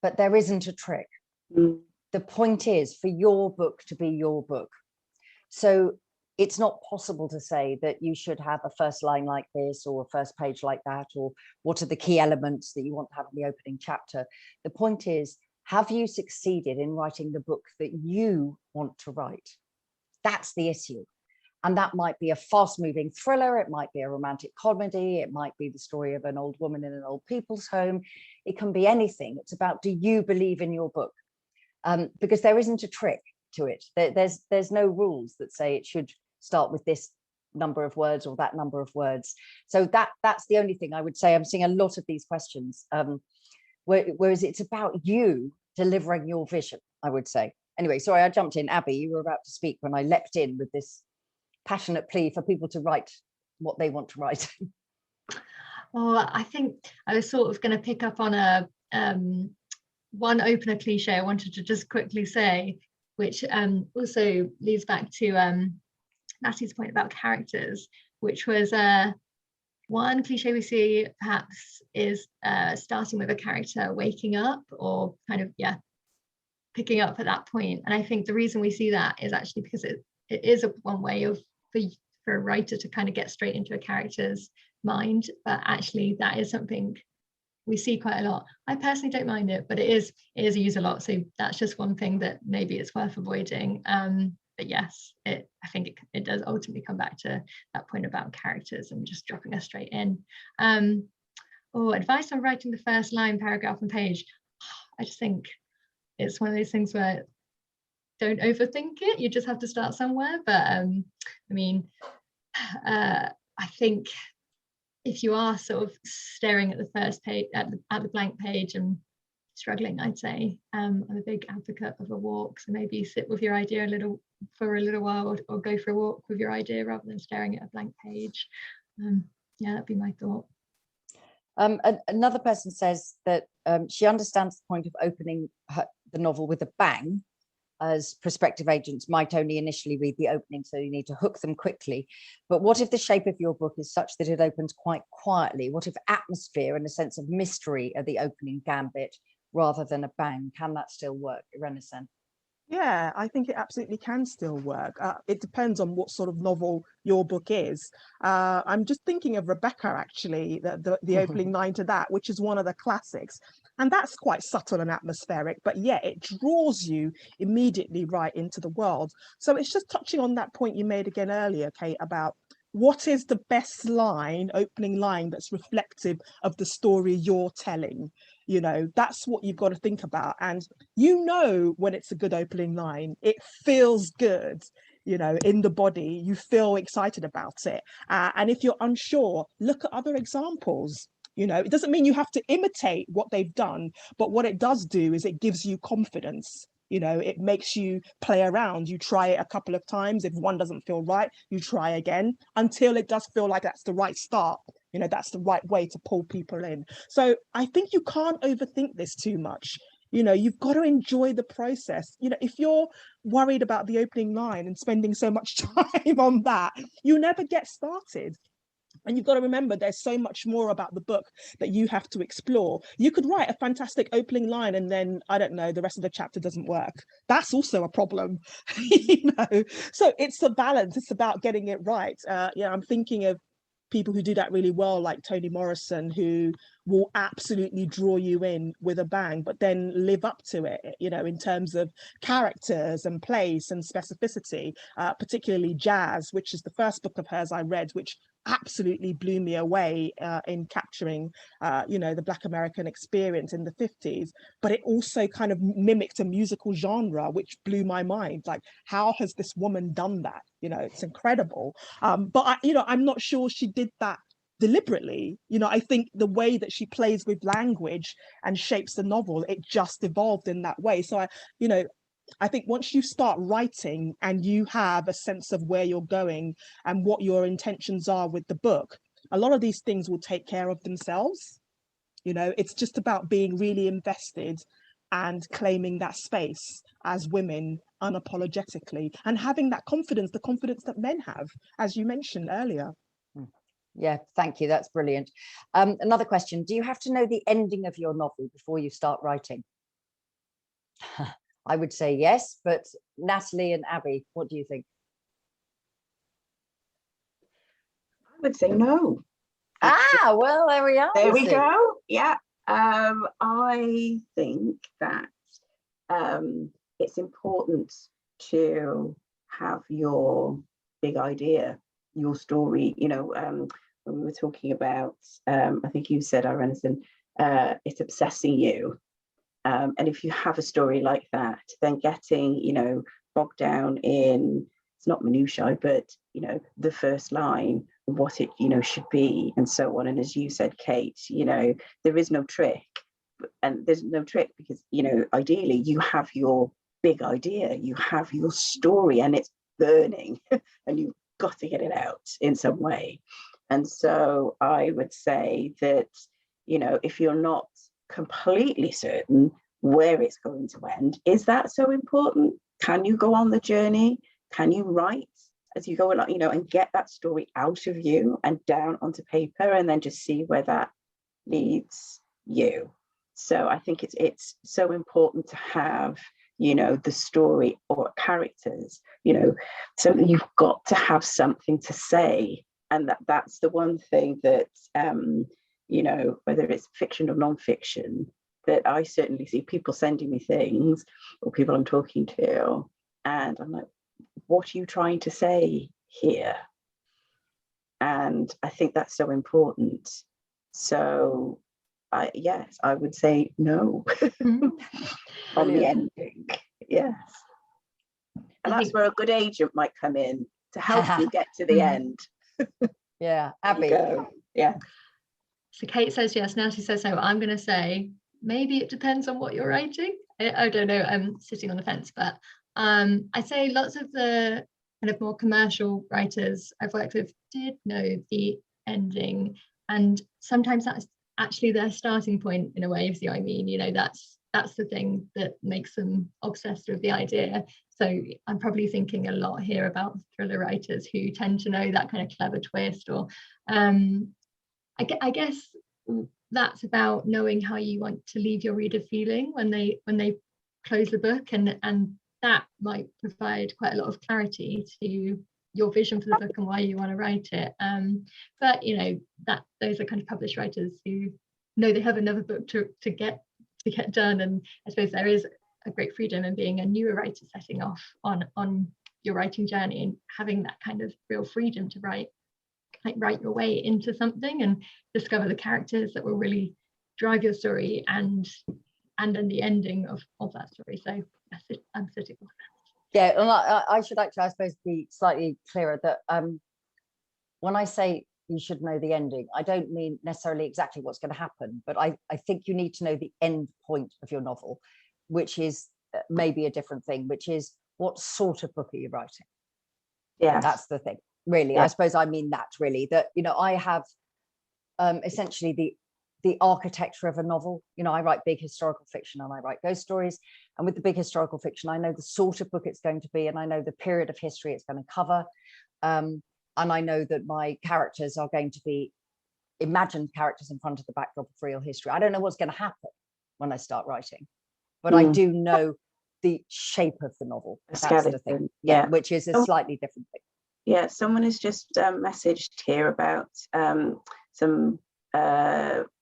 But there isn't a trick. Mm. The point is for your book to be your book. So it's not possible to say that you should have a first line like this or a first page like that, or what are the key elements that you want to have in the opening chapter. The point is, have you succeeded in writing the book that you want to write? That's the issue. And that might be a fast-moving thriller, it might be a romantic comedy, it might be the story of an old woman in an old people's home. It can be anything. It's about, do you believe in your book? Because there isn't a trick to it. There's no rules that say it should start with this number of words or that number of words. So that's the only thing I would say. I'm seeing a lot of these questions, whereas it's about you delivering your vision, I would say. Anyway, sorry, I jumped in. Abby, you were about to speak when I leapt in with this passionate plea for people to write what they want to write. Well, I think I was sort of going to pick up on a one opener cliche I wanted to just quickly say, which also leads back to Natalie's point about characters, which was one cliche we see perhaps is starting with a character waking up, or kind of, yeah, picking up at that point. And I think the reason we see that is actually because it is one way of for a writer to kind of get straight into a character's mind, but actually that is something we see quite a lot. I personally don't mind it, but it is used a lot, so that's just one thing that maybe it's worth avoiding. But yes, I think it does ultimately come back to that point about characters and just dropping us straight in. Advice on writing the first line, paragraph and page. I just think it's one of those things where don't overthink it, you just have to start somewhere. But I mean, I think if you are sort of staring at the first page, at the blank page and struggling, I'd say I'm a big advocate of a walk. So maybe sit with your idea for a little while, or go for a walk with your idea rather than staring at a blank page. Yeah, that'd be my thought. Another person says that she understands the point of opening the novel with a bang, as prospective agents might only initially read the opening, so you need to hook them quickly. But what if the shape of your book is such that it opens quite quietly? What if atmosphere and a sense of mystery are the opening gambit rather than a bang? Can that still work, Irenosen? Yeah, I think it absolutely can still work. It depends on what sort of novel your book is. I'm just thinking of Rebecca, actually, the opening line to that, which is one of the classics. And that's quite subtle and atmospheric, but yeah, it draws you immediately right into the world. So it's just touching on that point you made again earlier, Kate, about what is the best opening line that's reflective of the story you're telling? You know, that's what you've got to think about. And you know when it's a good opening line, it feels good, you know, in the body, you feel excited about it. And if you're unsure, look at other examples. You know, it doesn't mean you have to imitate what they've done, but what it does do is it gives you confidence. You know, it makes you play around. You try it a couple of times. If one doesn't feel right, you try again until it does feel like that's the right start. You know, that's the right way to pull people in. So I think you can't overthink this too much. You know, you've got to enjoy the process. You know, if you're worried about the opening line and spending so much time on that, you never get started. And you've got to remember, there's so much more about the book that you have to explore. You could write a fantastic opening line and then, I don't know, the rest of the chapter doesn't work. That's also a problem, you know? So it's a balance. It's about getting it right. Yeah, I'm thinking of people who do that really well, like Toni Morrison, who will absolutely draw you in with a bang, but then live up to it, you know, in terms of characters and place and specificity, particularly Jazz, which is the first book of hers I read, which absolutely blew me away in capturing, you know, the Black American experience in the 50s. But it also kind of mimicked a musical genre, which blew my mind. Like, how has this woman done that? You know, it's incredible. But you know, I'm not sure she did that deliberately. You know, I think the way that she plays with language and shapes the novel, it just evolved in that way. So you know, I think once you start writing and you have a sense of where you're going and what your intentions are with the book, a lot of these things will take care of themselves. You know, it's just about being really invested and claiming that space as women unapologetically and having that confidence, the confidence that men have, as you mentioned earlier. Yeah, thank you. That's brilliant. Another question. Do you have to know the ending of your novel before you start writing? I would say yes, but Natalie and Abby, what do you think? I would say no. Well, there we are. There we go. Yeah. I think that it's important to have your big idea, your story. You know, when we were talking about, I think you said, Irenosen, it's obsessing you. And if you have a story like that, then getting, you know, bogged down in, it's not minutiae, but, you know, the first line, what it, you know, should be, and so on. And as you said, Kate, you know, there is no trick. And there's no trick because, you know, ideally you have your big idea, you have your story, and it's burning and you've got to get it out in some way. And so I would say that, you know, if you're not completely certain where it's going to end, is that so important? Can you go on the journey? Can you write as you go along, you know, and get that story out of you and down onto paper, and then just see where that leads you? So I think it's so important to have, you know, the story or characters, you know, so you've got to have something to say. And that's the one thing that, you know, whether it's fiction or non-fiction, that I certainly see people sending me things or people I'm talking to, and I'm like, what are you trying to say here? And I think that's so important. So yes, I would say no on the ending. Yes. And that's where a good agent might come in to help you get to the end. Yeah, Abby. Yeah. So Kate says yes, Natalie says no. I'm going to say maybe it depends on what you're writing. I don't know, I'm sitting on the fence, but I'd say lots of the kind of more commercial writers I've worked with did know the ending, and sometimes that's actually their starting point in a way, if you see what I mean. You know, that's the thing that makes them obsessed with the idea. So I'm probably thinking a lot here about thriller writers who tend to know that kind of clever twist, or I guess that's about knowing how you want to leave your reader feeling when they close the book, and that might provide quite a lot of clarity to your vision for the book and why you want to write it. But you know, that those are kind of published writers who know they have another book to get done, and I suppose there is a great freedom in being a newer writer setting off on your writing journey and having that kind of real freedom to write like write your way into something and discover the characters that will really drive your story and then the ending of that story. So I'm sitting with that. Yeah, and I should actually, I suppose, be slightly clearer that when I say you should know the ending, I don't mean necessarily exactly what's going to happen, but I think you need to know the end point of your novel, which is maybe a different thing, which is what sort of book are you writing? Yeah, that's the thing, really. Yeah. I suppose I mean that, really, that, you know, I have essentially the architecture of a novel. You know, I write big historical fiction and I write ghost stories, and with the big historical fiction, I know the sort of book it's going to be, and I know the period of history it's going to cover, and I know that my characters are going to be imagined characters in front of the backdrop of real history. I don't know what's going to happen when I start writing, but I do know the shape of the novel. That's the thing. Yeah, which is a slightly different thing. Yeah, someone has just messaged here about some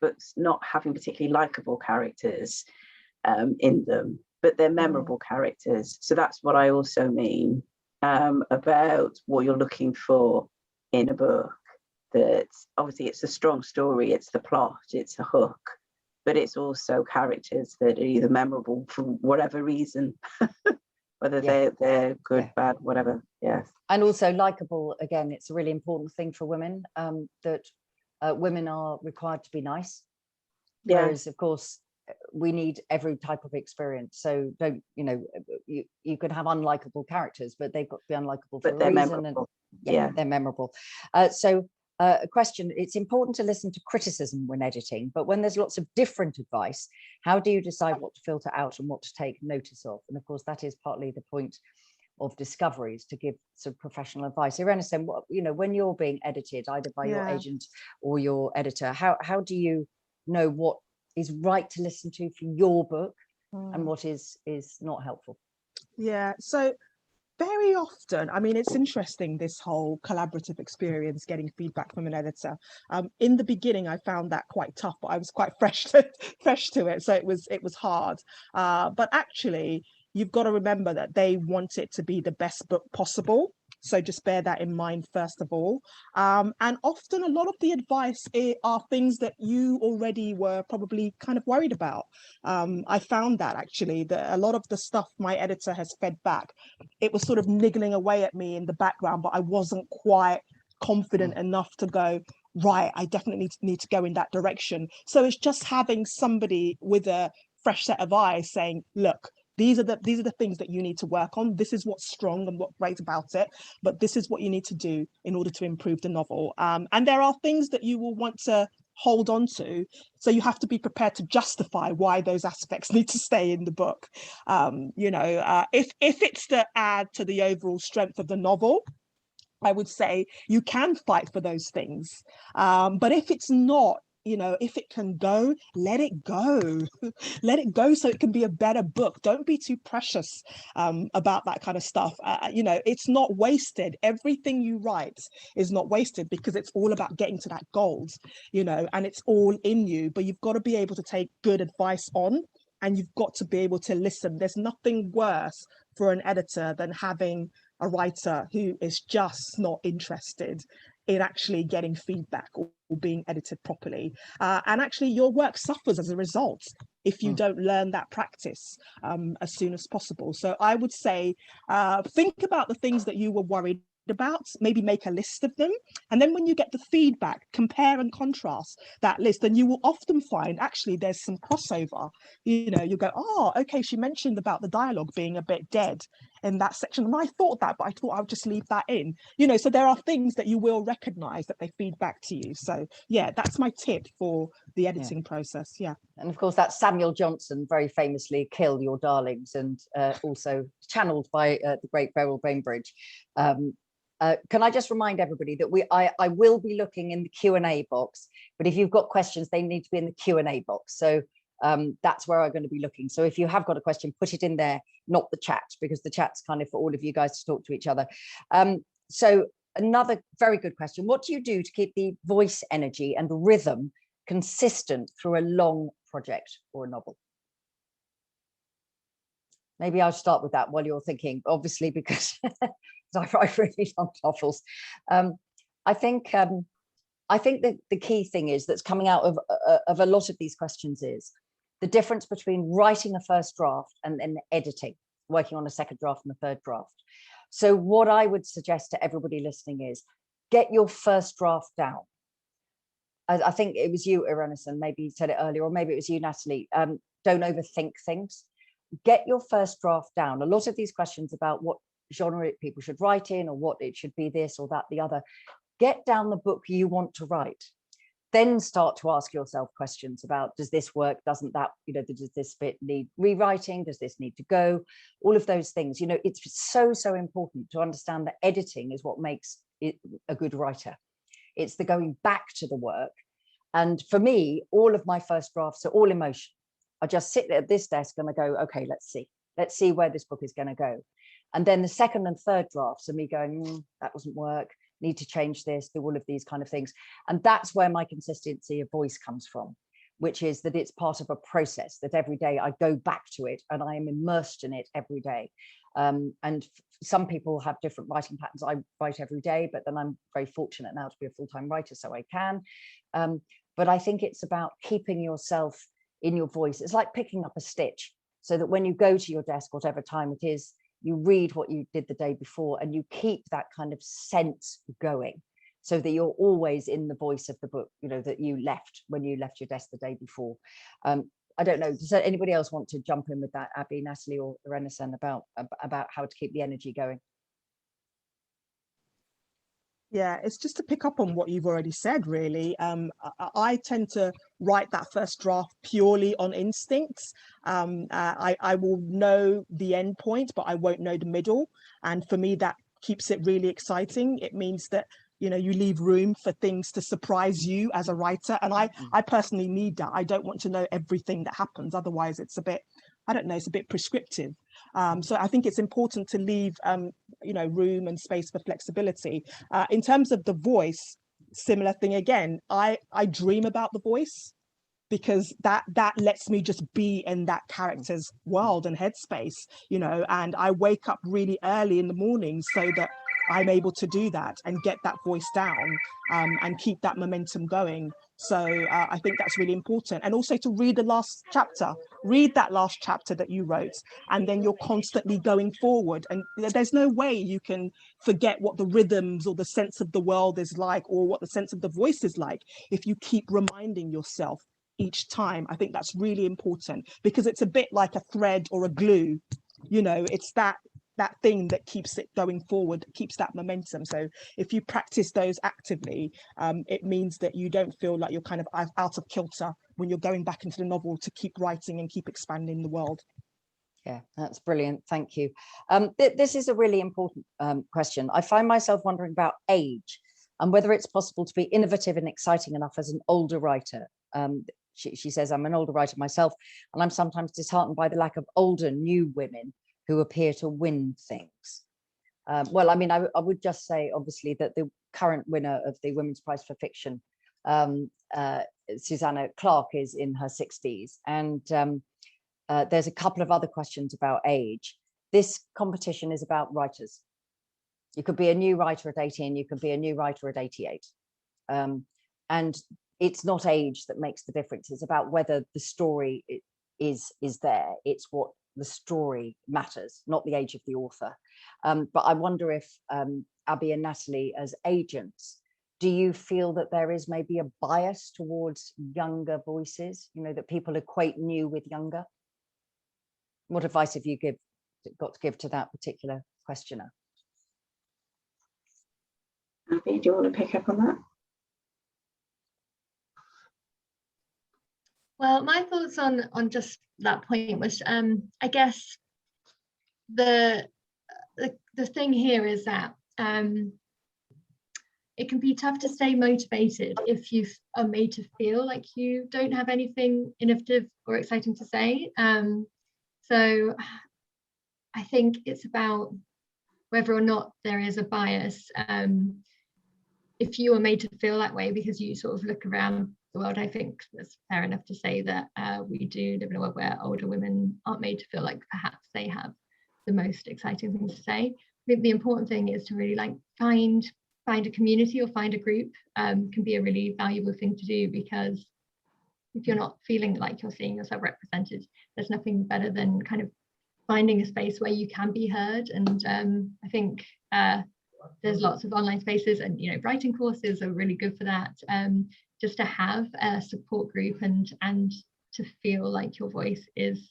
books not having particularly likable characters in them, but they're memorable characters. So that's what I also mean about what you're looking for in a book. That obviously it's a strong story, it's the plot, it's a hook, but it's also characters that are either memorable for whatever reason, whether they're good, bad, whatever. Yes. And also likable, again, it's a really important thing for women, that women are required to be nice. Whereas, of course, we need every type of experience. So don't, you know, you can have unlikable characters, but they've got to be unlikable for a reason. Memorable. And they're memorable. A question, it's important to listen to criticism when editing, but when there's lots of different advice, how do you decide what to filter out and what to take notice of? And of course, that is partly the point of discoveries, to give some professional advice. Irenosen, what, you know, when you're being edited either by your agent or your editor, how do you know what is right to listen to for your book and what is not helpful? Yeah, so very often, I mean, it's interesting, this whole collaborative experience, getting feedback from an editor. In the beginning, I found that quite tough, but I was quite fresh to it, so it was hard. But actually, you've got to remember that they want it to be the best book possible. So just bear that in mind, first of all. And often a lot of the advice are things that you already were probably kind of worried about. I found that actually, that a lot of the stuff my editor has fed back, it was sort of niggling away at me in the background, but I wasn't quite confident enough to go, right, I definitely need to go in that direction. So it's just having somebody with a fresh set of eyes saying, look, these are the things that you need to work on. This is what's strong and what's great about it, but this is what you need to do in order to improve the novel. And there are things that you will want to hold on to, so you have to be prepared to justify why those aspects need to stay in the book. You know, if it's to add to the overall strength of the novel, I would say you can fight for those things. But if it's not, you know, if it can go, let it go. Let it go so it can be a better book. Don't be too precious about that kind of stuff. You know, it's not wasted. Everything you write is not wasted, because it's all about getting to that gold, you know, and it's all in you. But you've got to be able to take good advice on, and you've got to be able to listen. There's nothing worse for an editor than having a writer who is just not interested in actually getting feedback or being edited properly. And actually your work suffers as a result if you don't learn that practice as soon as possible. So I would say, think about the things that you were worried about, maybe make a list of them, and then when you get the feedback, compare and contrast that list, and you will often find actually there's some crossover. You know, you go, oh, okay, she mentioned about the dialogue being a bit dead in that section, and I thought that, but I thought I would just leave that in. You know, so there are things that you will recognize that they feed back to you. So yeah, that's my tip for the editing process. Yeah. And of course, that's Samuel Johnson, very famously, "Kill your darlings," and also channeled by the great Beryl Bainbridge. Can I just remind everybody that I will be looking in the Q&A box, but if you've got questions, they need to be in the Q&A box. So that's where I'm going to be looking. So if you have got a question, put it in there, not the chat, because the chat's kind of for all of you guys to talk to each other. So another very good question: what do you do to keep the voice energy and rhythm consistent through a long project or a novel? Maybe I'll start with that while you're thinking, obviously, because I write really long novels. I think that the key thing is that's coming out of a lot of these questions is the difference between writing a first draft and then editing, working on a second draft and a third draft. So what I would suggest to everybody listening is get your first draft down. I think it was you, Irenosen, maybe you said it earlier, or maybe it was you, Natalie. Don't overthink things. Get your first draft down. A lot of these questions about what genre people should write in, or what it should be this or that, the other. Get down the book you want to write. Then start to ask yourself questions about, does this work? Doesn't that, does this bit need rewriting? Does this need to go? All of those things. It's so important to understand that editing is what makes it a good writer. It's the going back to the work. And for me, all of my first drafts are all emotion. I just sit at this desk and I go, okay, let's see where this book is going to go. And then the second and third drafts are me going, that doesn't work, need to change this, do all of these kind of things. And that's where my consistency of voice comes from, which is that it's part of a process, that every day I go back to it and I am immersed in it every day. And some people have different writing patterns. I write every day, but then I'm very fortunate now to be a full-time writer, so I can. But I think it's about keeping yourself in your voice. It's like picking up a stitch, so that when you go to your desk, whatever time it is, you read what you did the day before and you keep that kind of sense going, so that you're always in the voice of the book, that you left when you left your desk the day before. I don't know, does anybody else want to jump in with that, Abby, Natalie, or Irenosen, about how to keep the energy going? Yeah, it's just to pick up on what you've already said, really. I tend to write that first draft purely on instincts. I will know the end point, but I won't know the middle. And for me, that keeps it really exciting. It means that, you leave room for things to surprise you as a writer. And I personally need that. I don't want to know everything that happens. Otherwise, it's a bit, I don't know, it's a bit prescriptive. So I think it's important to leave, room and space for flexibility. In terms of the voice, similar thing again. I dream about the voice, because that lets me just be in that character's world and headspace, and I wake up really early in the morning so that I'm able to do that and get that voice down, and keep that momentum going. So I think that's really important. And also to read the last chapter, read that last chapter that you wrote, and then you're constantly going forward. And there's no way you can forget what the rhythms or the sense of the world is like, or what the sense of the voice is like, if you keep reminding yourself each time. I think that's really important, because it's a bit like a thread or a glue. It's that thing that keeps it going forward, keeps that momentum. So if you practice those actively, it means that you don't feel like you're kind of out of kilter when you're going back into the novel to keep writing and keep expanding the world. Yeah, that's brilliant. Thank you. This is a really important question. I find myself wondering about age and whether it's possible to be innovative and exciting enough as an older writer. She says, I'm an older writer myself, and I'm sometimes disheartened by the lack of older new women who appear to win things. Well, I mean, I would just say, obviously, that the current winner of the Women's Prize for Fiction, Susanna Clarke, is in her 60s. And there's a couple of other questions about age. This competition is about writers. You could be a new writer at 18, you could be a new writer at 88. And it's not age that makes the difference. It's about whether the story is there. It's what the story matters, not the age of the author. But I wonder if Abby and Natalie, as agents, do you feel that there is maybe a bias towards younger voices, that people equate new with younger? What advice have you got to give to that particular questioner? Abby, do you want to pick up on that? Well, my thoughts on just that point was, I guess the thing here is that it can be tough to stay motivated if you are made to feel like you don't have anything innovative or exciting to say. So I think it's about whether or not there is a bias. If you are made to feel that way because you sort of look around the world, I think it's fair enough to say that we do live in a world where older women aren't made to feel like perhaps they have the most exciting things to say. I think the important thing is to really find find a community or find a group can be a really valuable thing to do, because if you're not feeling like you're seeing yourself represented, there's nothing better than kind of finding a space where you can be heard. And I think there's lots of online spaces, and writing courses are really good for that. Just to have a support group and to feel like your voice is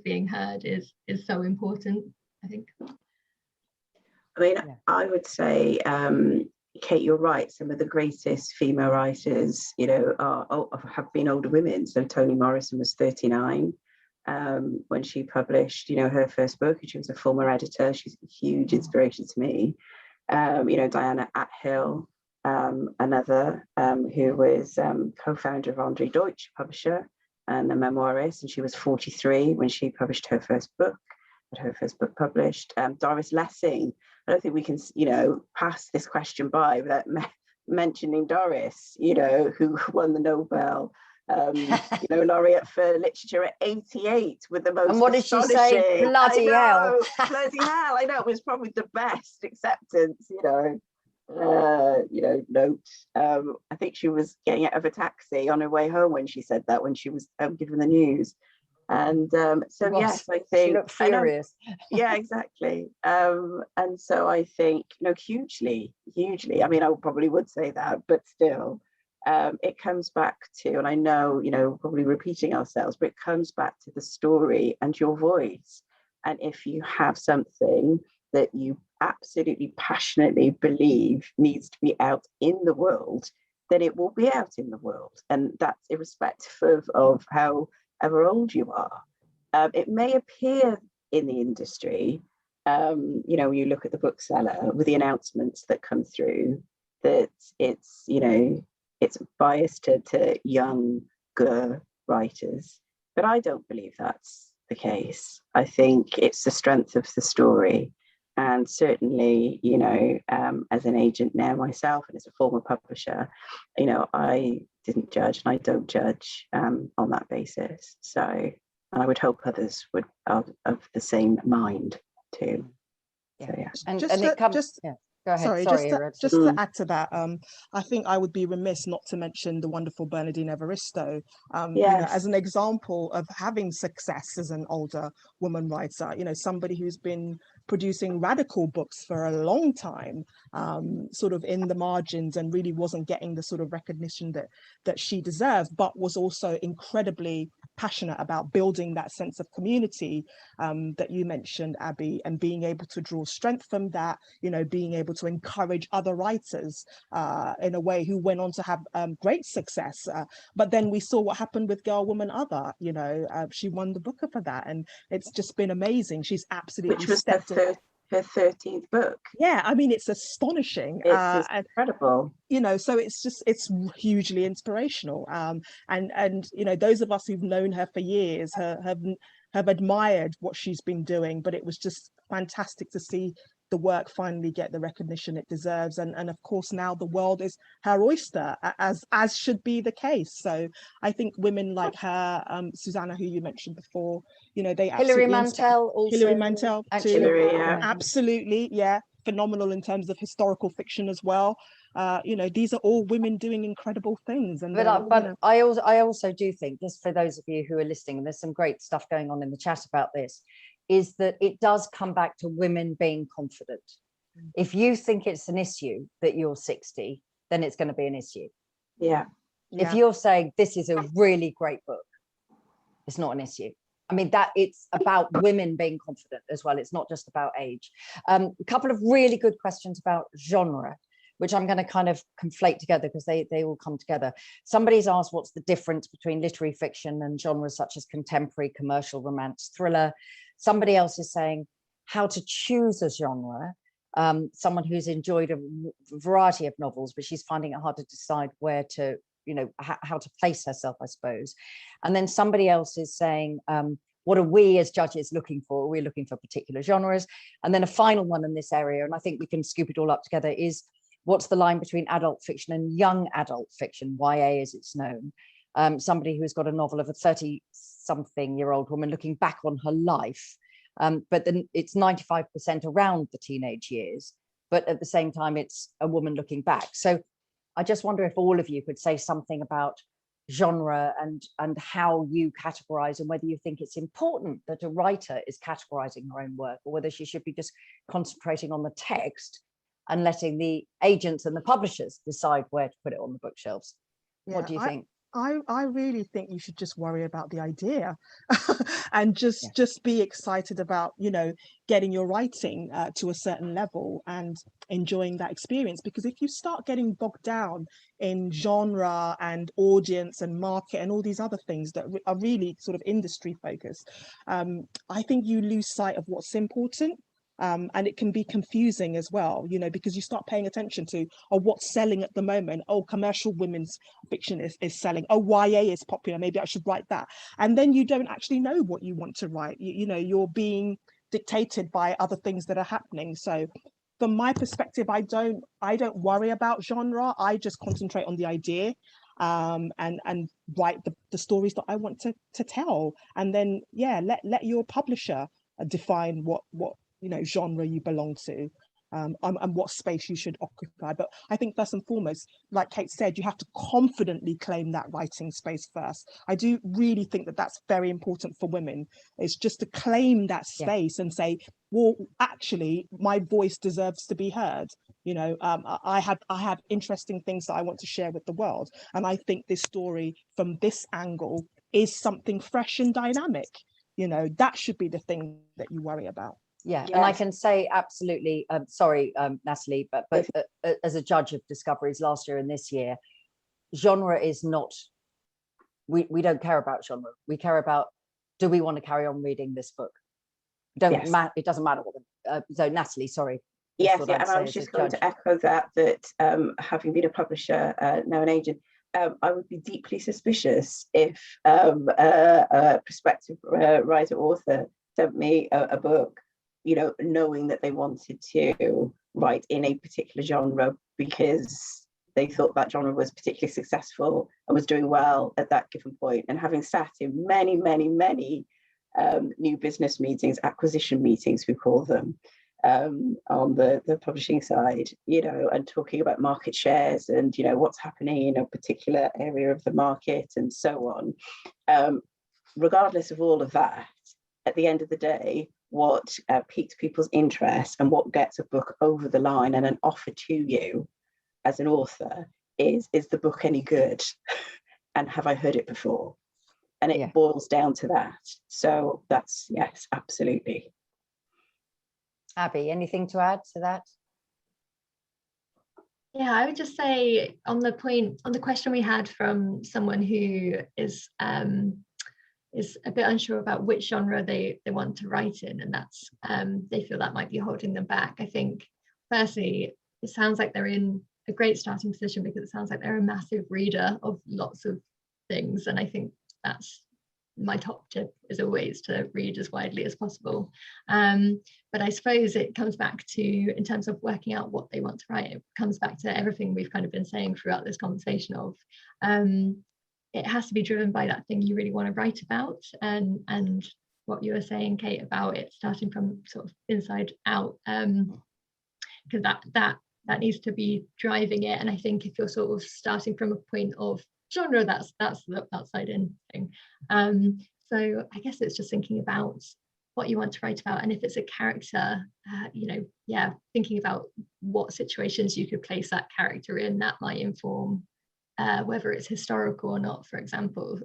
being heard is so important, I think. I mean, I would say, Kate, you're right. Some of the greatest female writers, have been older women. So Toni Morrison was 39 when she published, her first book, and she was a former editor. She's a huge inspiration to me. Diana Athill, another who was co-founder of Andre Deutsch, publisher and a memoirist, and she was 43 when she published her first book. Her first book published. Doris Lessing. I don't think we can, pass this question by without mentioning Doris, who won the Nobel, laureate for literature at 88 with the most. And what did she say? Bloody hell! Bloody hell! I know, it was probably the best acceptance. Note. I think she was getting out of a taxi on her way home when she said that, when she was given the news. And yes, I think she looked furious. Yeah, exactly. And so I think, hugely. I mean, I probably would say that, but still, it comes back to, and I know, probably repeating ourselves, but it comes back to the story and your voice. And if you have something that you absolutely passionately believe needs to be out in the world, then it will be out in the world, and that's irrespective of however old you are. It may appear in the industry, when you look at the bookseller with the announcements that come through, that it's biased to younger writers, but I don't believe that's the case. I think it's the strength of the story. And certainly, as an agent now myself and as a former publisher, I didn't judge and I don't judge on that basis. So, and I would hope others would of the same mind too. Yeah. So, yeah. And it comes. Go ahead. Sorry, just to add to that, I think I would be remiss not to mention the wonderful Bernadino Varisto, as an example of having success as an older woman writer. Somebody who's been producing radical books for a long time, sort of in the margins, and really wasn't getting the sort of recognition that she deserved, but was also incredibly passionate about building that sense of community that you mentioned, Abby, and being able to draw strength from that, being able to encourage other writers in a way, who went on to have great success. But then we saw what happened with Girl, Woman, Other. She won the Booker for that, and it's just been amazing. She's absolutely Which was her 13th book. Yeah, I mean, it's astonishing. It's incredible. So it's hugely inspirational. And those of us who've known her for years have admired what she's been doing, but it was just fantastic to see the work finally get the recognition it deserves, and of course now the world is her oyster, as should be the case. So I think women like her, Susanna, who you mentioned before, they Hilary Mantel also. Hilary Mantel too. Hilary, absolutely, phenomenal in terms of historical fiction as well. These are all women doing incredible things. And but I also do think, just for those of you who are listening, and there's some great stuff going on in the chat about this, is that it does come back to women being confident. If you think it's an issue that you're 60, then it's going to be an issue. Yeah. If you're saying this is a really great book, it's not an issue. I mean, that it's about women being confident as well. It's not just about age. A couple of really good questions about genre, which I'm going to kind of conflate together because they all come together. Somebody's asked what's the difference between literary fiction and genres such as contemporary, commercial, romance, thriller. Somebody else is saying how to choose a genre. Someone who's enjoyed a variety of novels, but she's finding it hard to decide where to, how to place herself, I suppose. And then somebody else is saying, what are we as judges looking for? We're looking for particular genres. And then a final one in this area, and I think we can scoop it all up together, is what's the line between adult fiction and young adult fiction, YA as it's known? Somebody who's got a novel of a 30-something-year-old woman looking back on her life, but then it's 95% around the teenage years. but at the same time, it's a woman looking back. So I just wonder if all of you could say something about genre and how you categorize, and whether you think it's important that a writer is categorizing her own work, or whether she should be just concentrating on the text and letting the agents and the publishers decide where to put it on the bookshelves. What do you think? I really think you should just worry about the idea and just be excited about, you know, getting your writing to a certain level and enjoying that experience. Because if you start getting bogged down in genre and audience and market and all these other things that are really sort of industry focused, I think you lose sight of what's important. And it can be confusing as well, you know, because you start paying attention to, oh, what's selling at the moment? Oh, commercial women's fiction is selling. Oh, YA is popular. Maybe I should write that. And then you don't actually know what you want to write. You know, you're being dictated by other things that are happening. So from my perspective, I don't worry about genre. I just concentrate on the idea and write the stories that I want to tell. And then, yeah, let your publisher define what you know genre you belong to, and what space you should occupy. But I think first and foremost, like Kate said, you have to confidently claim that writing space first. I do really think that that's very important for women. It's just to claim that space and say, well, actually my voice deserves to be heard. You know, I have interesting things that I want to share with the world, and I think this story from this angle is something fresh and dynamic. You know, that should be the thing that you worry about. Yeah, yes. And I can say absolutely, sorry, Natalie, but as a judge of discoveries last year and this year, genre is not, we don't care about genre. We care about, do we want to carry on reading this book? It doesn't matter what, so Natalie, sorry. Yes, yeah, and I was just going to echo that having been a publisher, now an agent, I would be deeply suspicious if a prospective writer author sent me a book, you know, knowing that they wanted to write in a particular genre because they thought that genre was particularly successful and was doing well at that given point. And having sat in many, many, many new business meetings, acquisition meetings, we call them, on the publishing side, you know, and talking about market shares and, you know, what's happening in a particular area of the market and so on. Regardless of all of that, at the end of the day, what piques people's interest and what gets a book over the line and an offer to you as an author is the book any good? And have I heard it before? And it boils down to that. So that's, yes, absolutely. Abby, anything to add to that? Yeah, I would just say on the question we had from someone who is a bit unsure about which genre they want to write in, and that's they feel that might be holding them back. I think firstly, it sounds like they're in a great starting position because it sounds like they're a massive reader of lots of things, and I think that's my top tip, is always to read as widely as possible. But I suppose it comes back to, in terms of working out what they want to write, it comes back to everything we've kind of been saying throughout this conversation of it has to be driven by that thing you really want to write about, and what you were saying, Kate, about it starting from sort of inside out, because that needs to be driving it. And I think if you're sort of starting from a point of genre, that's the outside in thing. So I guess it's just thinking about what you want to write about, and if it's a character, thinking about what situations you could place that character in, that might inform whether it's historical or not, for example.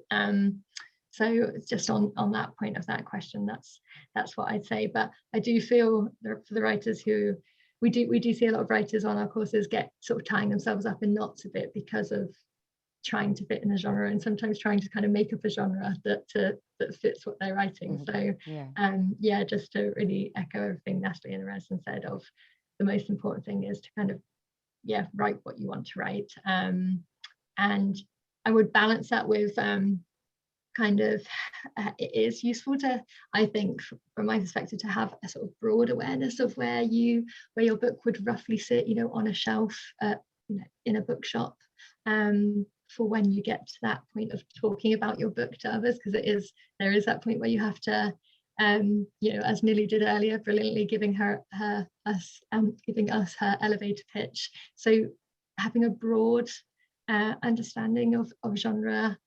So just on that point of that question, that's what I'd say. But I do feel for the writers who we do see a lot of writers on our courses get sort of tying themselves up in knots a bit because of trying to fit in a genre, and sometimes trying to kind of make up a genre that fits what they're writing. So just to really echo everything Natalie and Irenosen said, of the most important thing is to kind of write what you want to write. And I would balance that with it is useful to, I think, from my perspective, to have a sort of broad awareness of where your book would roughly sit, you know, on a shelf, in a bookshop, for when you get to that point of talking about your book to others, because there is that point where you have to you know, as Nilly did earlier, brilliantly giving us her elevator pitch. So having a broad understanding of genre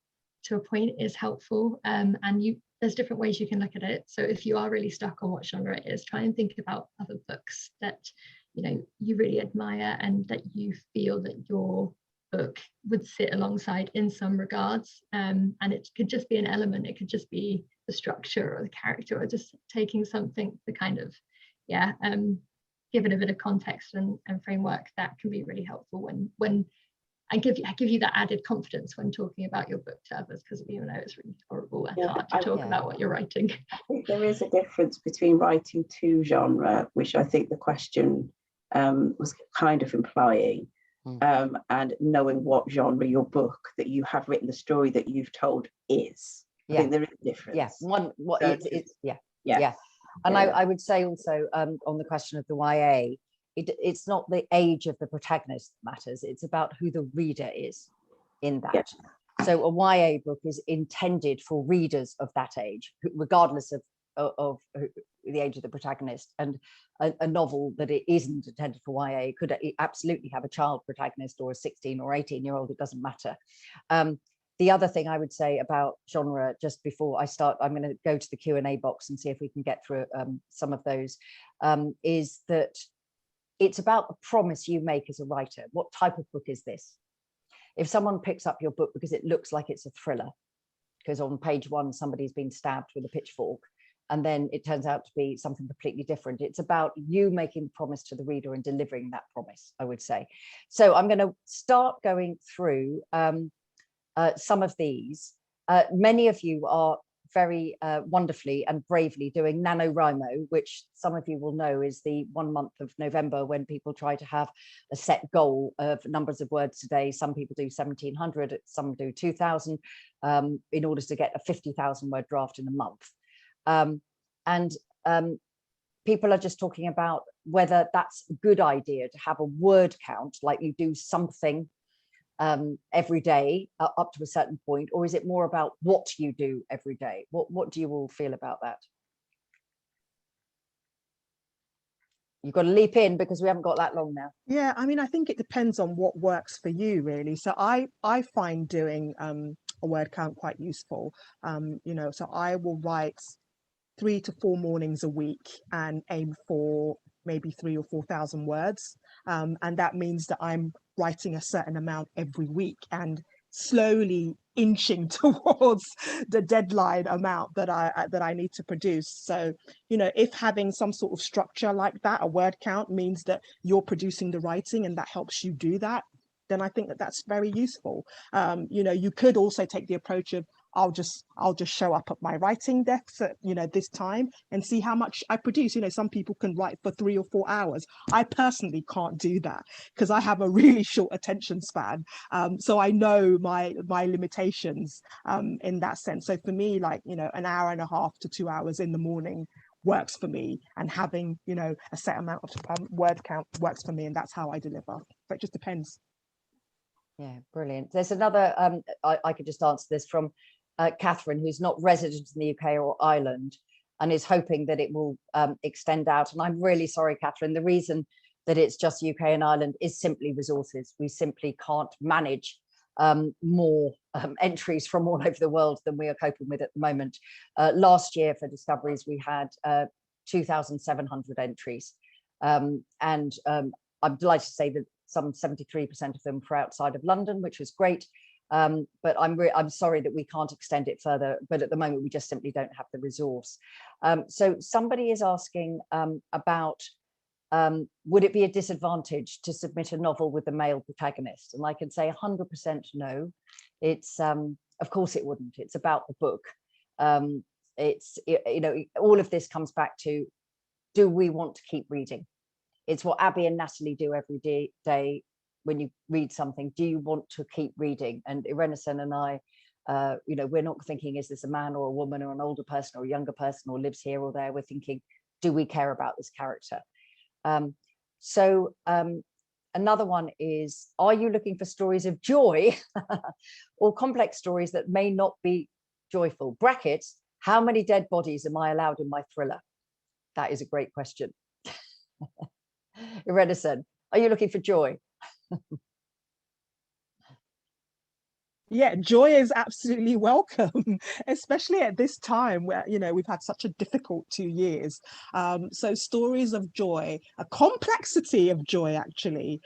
to a point is helpful, and there's different ways you can look at it. So if you are really stuck on what genre it is, try and think about other books that, you know, you really admire and that you feel that your book would sit alongside in some regards, and it could just be an element, it could just be the structure or the character, or just taking something to kind of give it a bit of context and framework. That can be really helpful when and give you that added confidence when talking about your book to others, because even though it's really horrible and hard to talk about what you're writing. I think there is a difference between writing to genre, which I think the question was kind of implying, and knowing what genre your book that you have written, the story that you've told is. I think there is a difference. And I would say also on the question of the YA, it's not the age of the protagonist that matters, it's about who the reader is in that. So a YA book is intended for readers of that age, regardless of the age of the protagonist. And a novel that it isn't intended for YA could absolutely have a child protagonist or a 16 or 18-year-old, it doesn't matter. The other thing I would say about genre, just before I start, I'm going to go to the Q&A box and see if we can get through some of those, is that it's about the promise you make as a writer. What type of book is this? If someone picks up your book because it looks like it's a thriller, because on page 1 somebody's been stabbed with a pitchfork, and then it turns out to be something completely different, it's about you making the promise to the reader and delivering that promise, I would say. So I'm going to start going through some of these. Many of you are very wonderfully and bravely doing NaNoWriMo, which some of you will know is the 1 month of November when people try to have a set goal of numbers of words a day. Some people do 1,700, some do 2,000, in order to get a 50,000 word draft in a month. People are just talking about whether that's a good idea to have a word count, like you do something every day up to a certain point, or is it more about what you do every day? What do you all feel about that? You've got to leap in because we haven't got that long now. Yeah, I mean, I think it depends on what works for you, really. So I find doing a word count quite useful. You know, so I will write 3 to 4 mornings a week and aim for maybe 3,000 or 4,000 words. And that means that I'm writing a certain amount every week and slowly inching towards the deadline amount that I need to produce. So, you know, if having some sort of structure like that, a word count, means that you're producing the writing and that helps you do that, then I think that that's very useful. You know, you could also take the approach of I'll just show up at my writing desk at, you know, this time and see how much I produce. You know, some people can write for 3 or 4 hours. I personally can't do that because I have a really short attention span. So I know my limitations in that sense. So for me, like, you know, an hour and a half to 2 hours in the morning works for me, and having, you know, a set amount of word count works for me, and that's how I deliver. But it just depends. Yeah, brilliant. There's another, I could just answer this from Catherine, who's not resident in the UK or Ireland and is hoping that it will extend out. And I'm really sorry, Catherine, the reason that it's just UK and Ireland is simply resources. We simply can't manage more entries from all over the world than we are coping with at the moment. Last year for Discoveries, we had 2,700 entries. And I'm delighted to say that some 73% of them were outside of London, which was great. But I'm sorry that we can't extend it further, but at the moment we just simply don't have the resource. So somebody is asking about would it be a disadvantage to submit a novel with a male protagonist? And I can say 100% no. It's of course it wouldn't. It's about the book. You know, all of this comes back to, do we want to keep reading? It's what Abby and Natalie do every day. When you read something, do you want to keep reading? And Irenosen and I, you know, we're not thinking, is this a man or a woman or an older person or a younger person or lives here or there? We're thinking, do we care about this character? Another one is, are you looking for stories of joy or complex stories that may not be joyful? Brackets, How many dead bodies am I allowed in my thriller? That is a great question. Irenosen, are you looking for joy? Yeah, joy is absolutely welcome, especially at this time where, you know, we've had such a difficult 2 years. So stories of joy, a complexity of joy actually,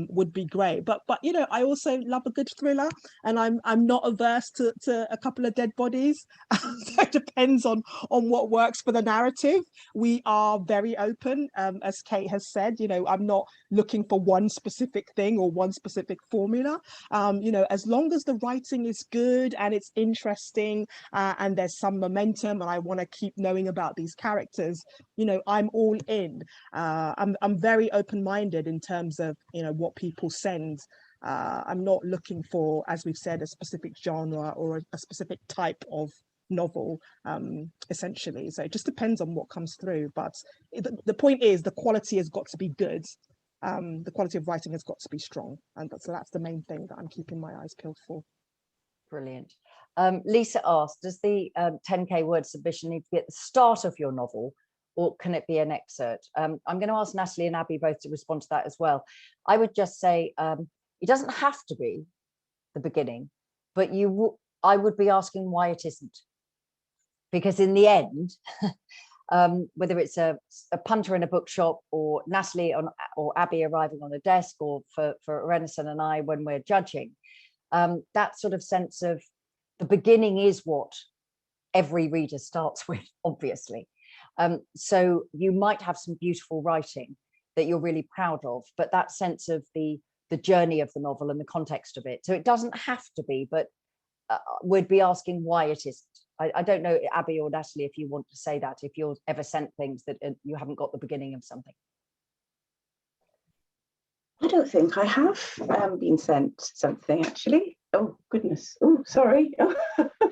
would be great. But you know, I also love a good thriller, and I'm not averse to a couple of dead bodies. So it depends on what works for the narrative. We are very open, as Kate has said. You know, I'm not looking for one specific thing or one specific formula. You know, as long as the writing is good and it's interesting, and there's some momentum, and I want to keep knowing about these characters, you know, I'm all in. I'm very open-minded in terms of, you know, what people send. I'm not looking for, as we've said, a specific genre or a specific type of novel, essentially. So it just depends on what comes through. But the point is, the quality has got to be good. The quality of writing has got to be strong, and so that's the main thing that I'm keeping my eyes peeled for. Brilliant. Lisa asked, does the 10k word submission need to be at the start of your novel, or can it be an excerpt? I'm going to ask Natalie and Abby both to respond to that as well. I would just say it doesn't have to be the beginning, but I would be asking why it isn't, because in the end, whether it's a punter in a bookshop, or Natalie or Abby arriving on a desk, or for Irenosen and I when we're judging, that sort of sense of the beginning is what every reader starts with, obviously. So you might have some beautiful writing that you're really proud of, but that sense of the journey of the novel and the context of it. So it doesn't have to be, but we'd be asking why it isn't. I don't know, Abby or Natalie, if you want to say that, if you're ever sent things that you haven't got the beginning of something. I don't think I have been sent something, actually. Oh, goodness. Oh, sorry.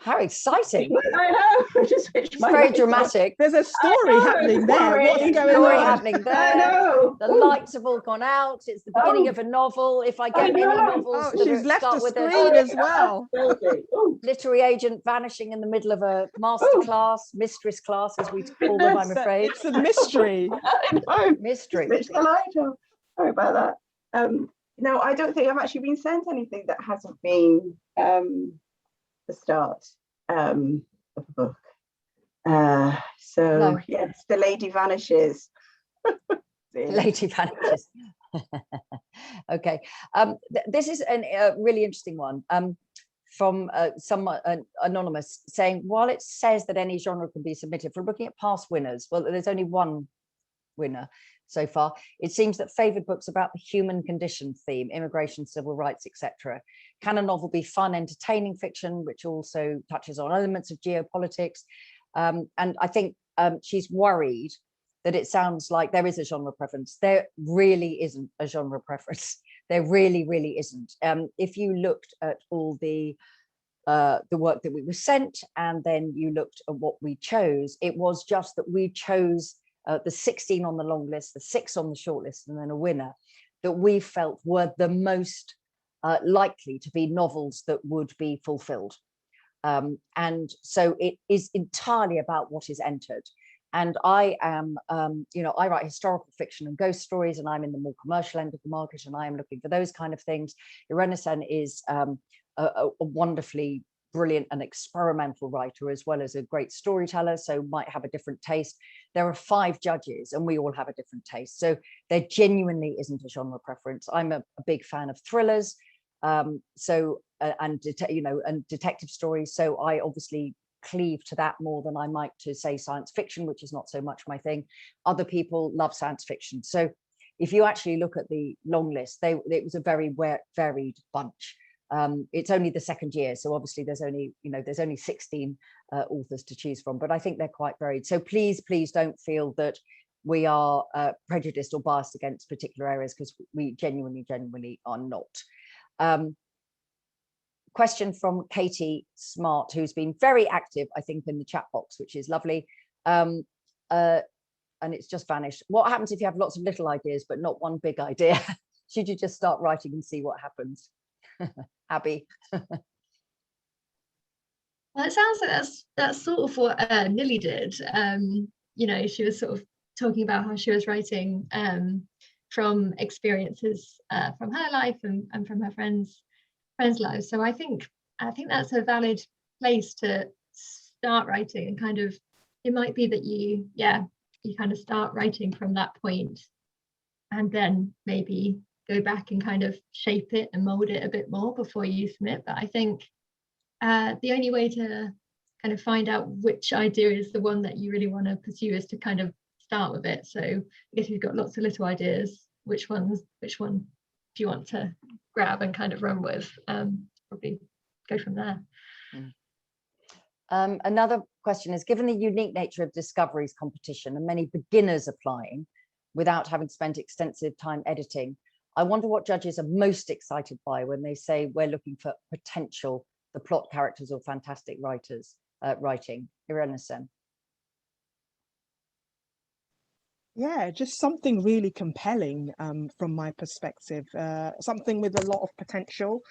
How exciting. I know. I just switched my very lights dramatic. off. There's a story happening there. What's going Story on? happening there. I know. The lights have all gone out. It's the beginning of a novel. If I get any novels Oh, that she's left start the with screen as well. literary agent vanishing in the middle of a masterclass, mistress class, as we call them, I'm afraid. It's a mystery. Mystery. Switch the light off. Sorry about that. No, I don't think I've actually been sent anything that hasn't been the start of the book. So No. yes, the lady vanishes. Lady vanishes. Okay. This is a really interesting one from someone anonymous, saying, while it says that any genre can be submitted, from looking at past winners, well, there's only one winner so far. It seems that favoured books about the human condition theme, immigration, civil rights, etc. Can a novel be fun, entertaining fiction, which also touches on elements of geopolitics? And I think she's worried that it sounds like there is a genre preference. There really isn't a genre preference. There really, really isn't. If you looked at all the work that we were sent, and then you looked at what we chose, it was just that we chose the 16 on the long list, the 6 on the short list, and then a winner that we felt were the most likely to be novels that would be fulfilled. And so it is entirely about what is entered. And I am, you know, I write historical fiction and ghost stories, and I'm in the more commercial end of the market, and I am looking for those kind of things. Irenosen is a wonderfully brilliant and experimental writer, as well as a great storyteller, so might have a different taste. There are 5 judges, and we all have a different taste. So there genuinely isn't a genre preference. I'm a big fan of thrillers, and detective stories. So I obviously cleave to that more than I might to, say, science fiction, which is not so much my thing. Other people love science fiction. So if you actually look at the long list, it was a very varied bunch. It's only the second year, so obviously there's only 16 authors to choose from, but I think they're quite varied. So please don't feel that we are prejudiced or biased against particular areas, because we genuinely are not. Question from Katie Smart, who's been very active, I think, in the chat box, which is lovely. And it's just vanished. What happens if you have lots of little ideas but not one big idea? Should you just start writing and see what happens? Abby. Well, it sounds like that's sort of what Lily did. You know, she was sort of talking about how she was writing from experiences from her life and from her friends' lives. So I think that's a valid place to start writing, and kind of, it might be that you kind of start writing from that point, and then maybe go back and kind of shape it and mold it a bit more before you submit. But I think the only way to kind of find out which idea is the one that you really want to pursue is to kind of start with it. So I guess you've got lots of little ideas, which one do you want to grab and kind of run with? Probably go from there. Another question is, given the unique nature of Discovery's competition and many beginners applying without having spent extensive time editing, I wonder what judges are most excited by when they say we're looking for potential, the plot, characters, or fantastic writers writing. Irenosen. Yeah, just something really compelling from my perspective, something with a lot of potential.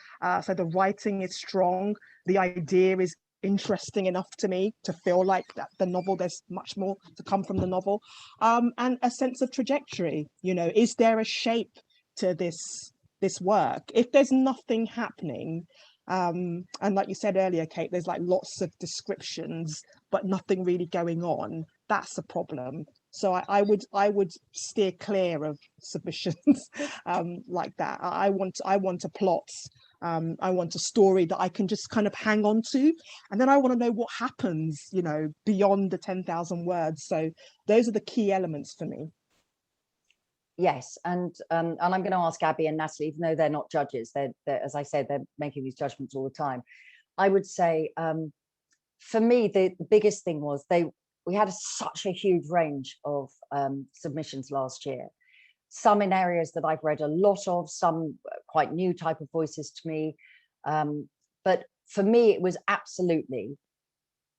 So the writing is strong, the idea is interesting enough to me to feel like that the novel, there's much more to come from the novel, and a sense of trajectory. You know, is there a shape to this work? If there's nothing happening, and like you said earlier, Kate, there's like lots of descriptions but nothing really going on, that's a problem. So I would steer clear of submissions like that. I want a plot. I want a story that I can just kind of hang on to, and then I want to know what happens, you know, beyond the 10,000 words. So those are the key elements for me. Yes, and I'm going to ask Abby and Natalie, even though they're not judges, they're as I said, they're making these judgments all the time. I would say, for me, the biggest thing was we had such a huge range of submissions last year. Some in areas that I've read a lot of, some quite new type of voices to me. But for me, it was absolutely,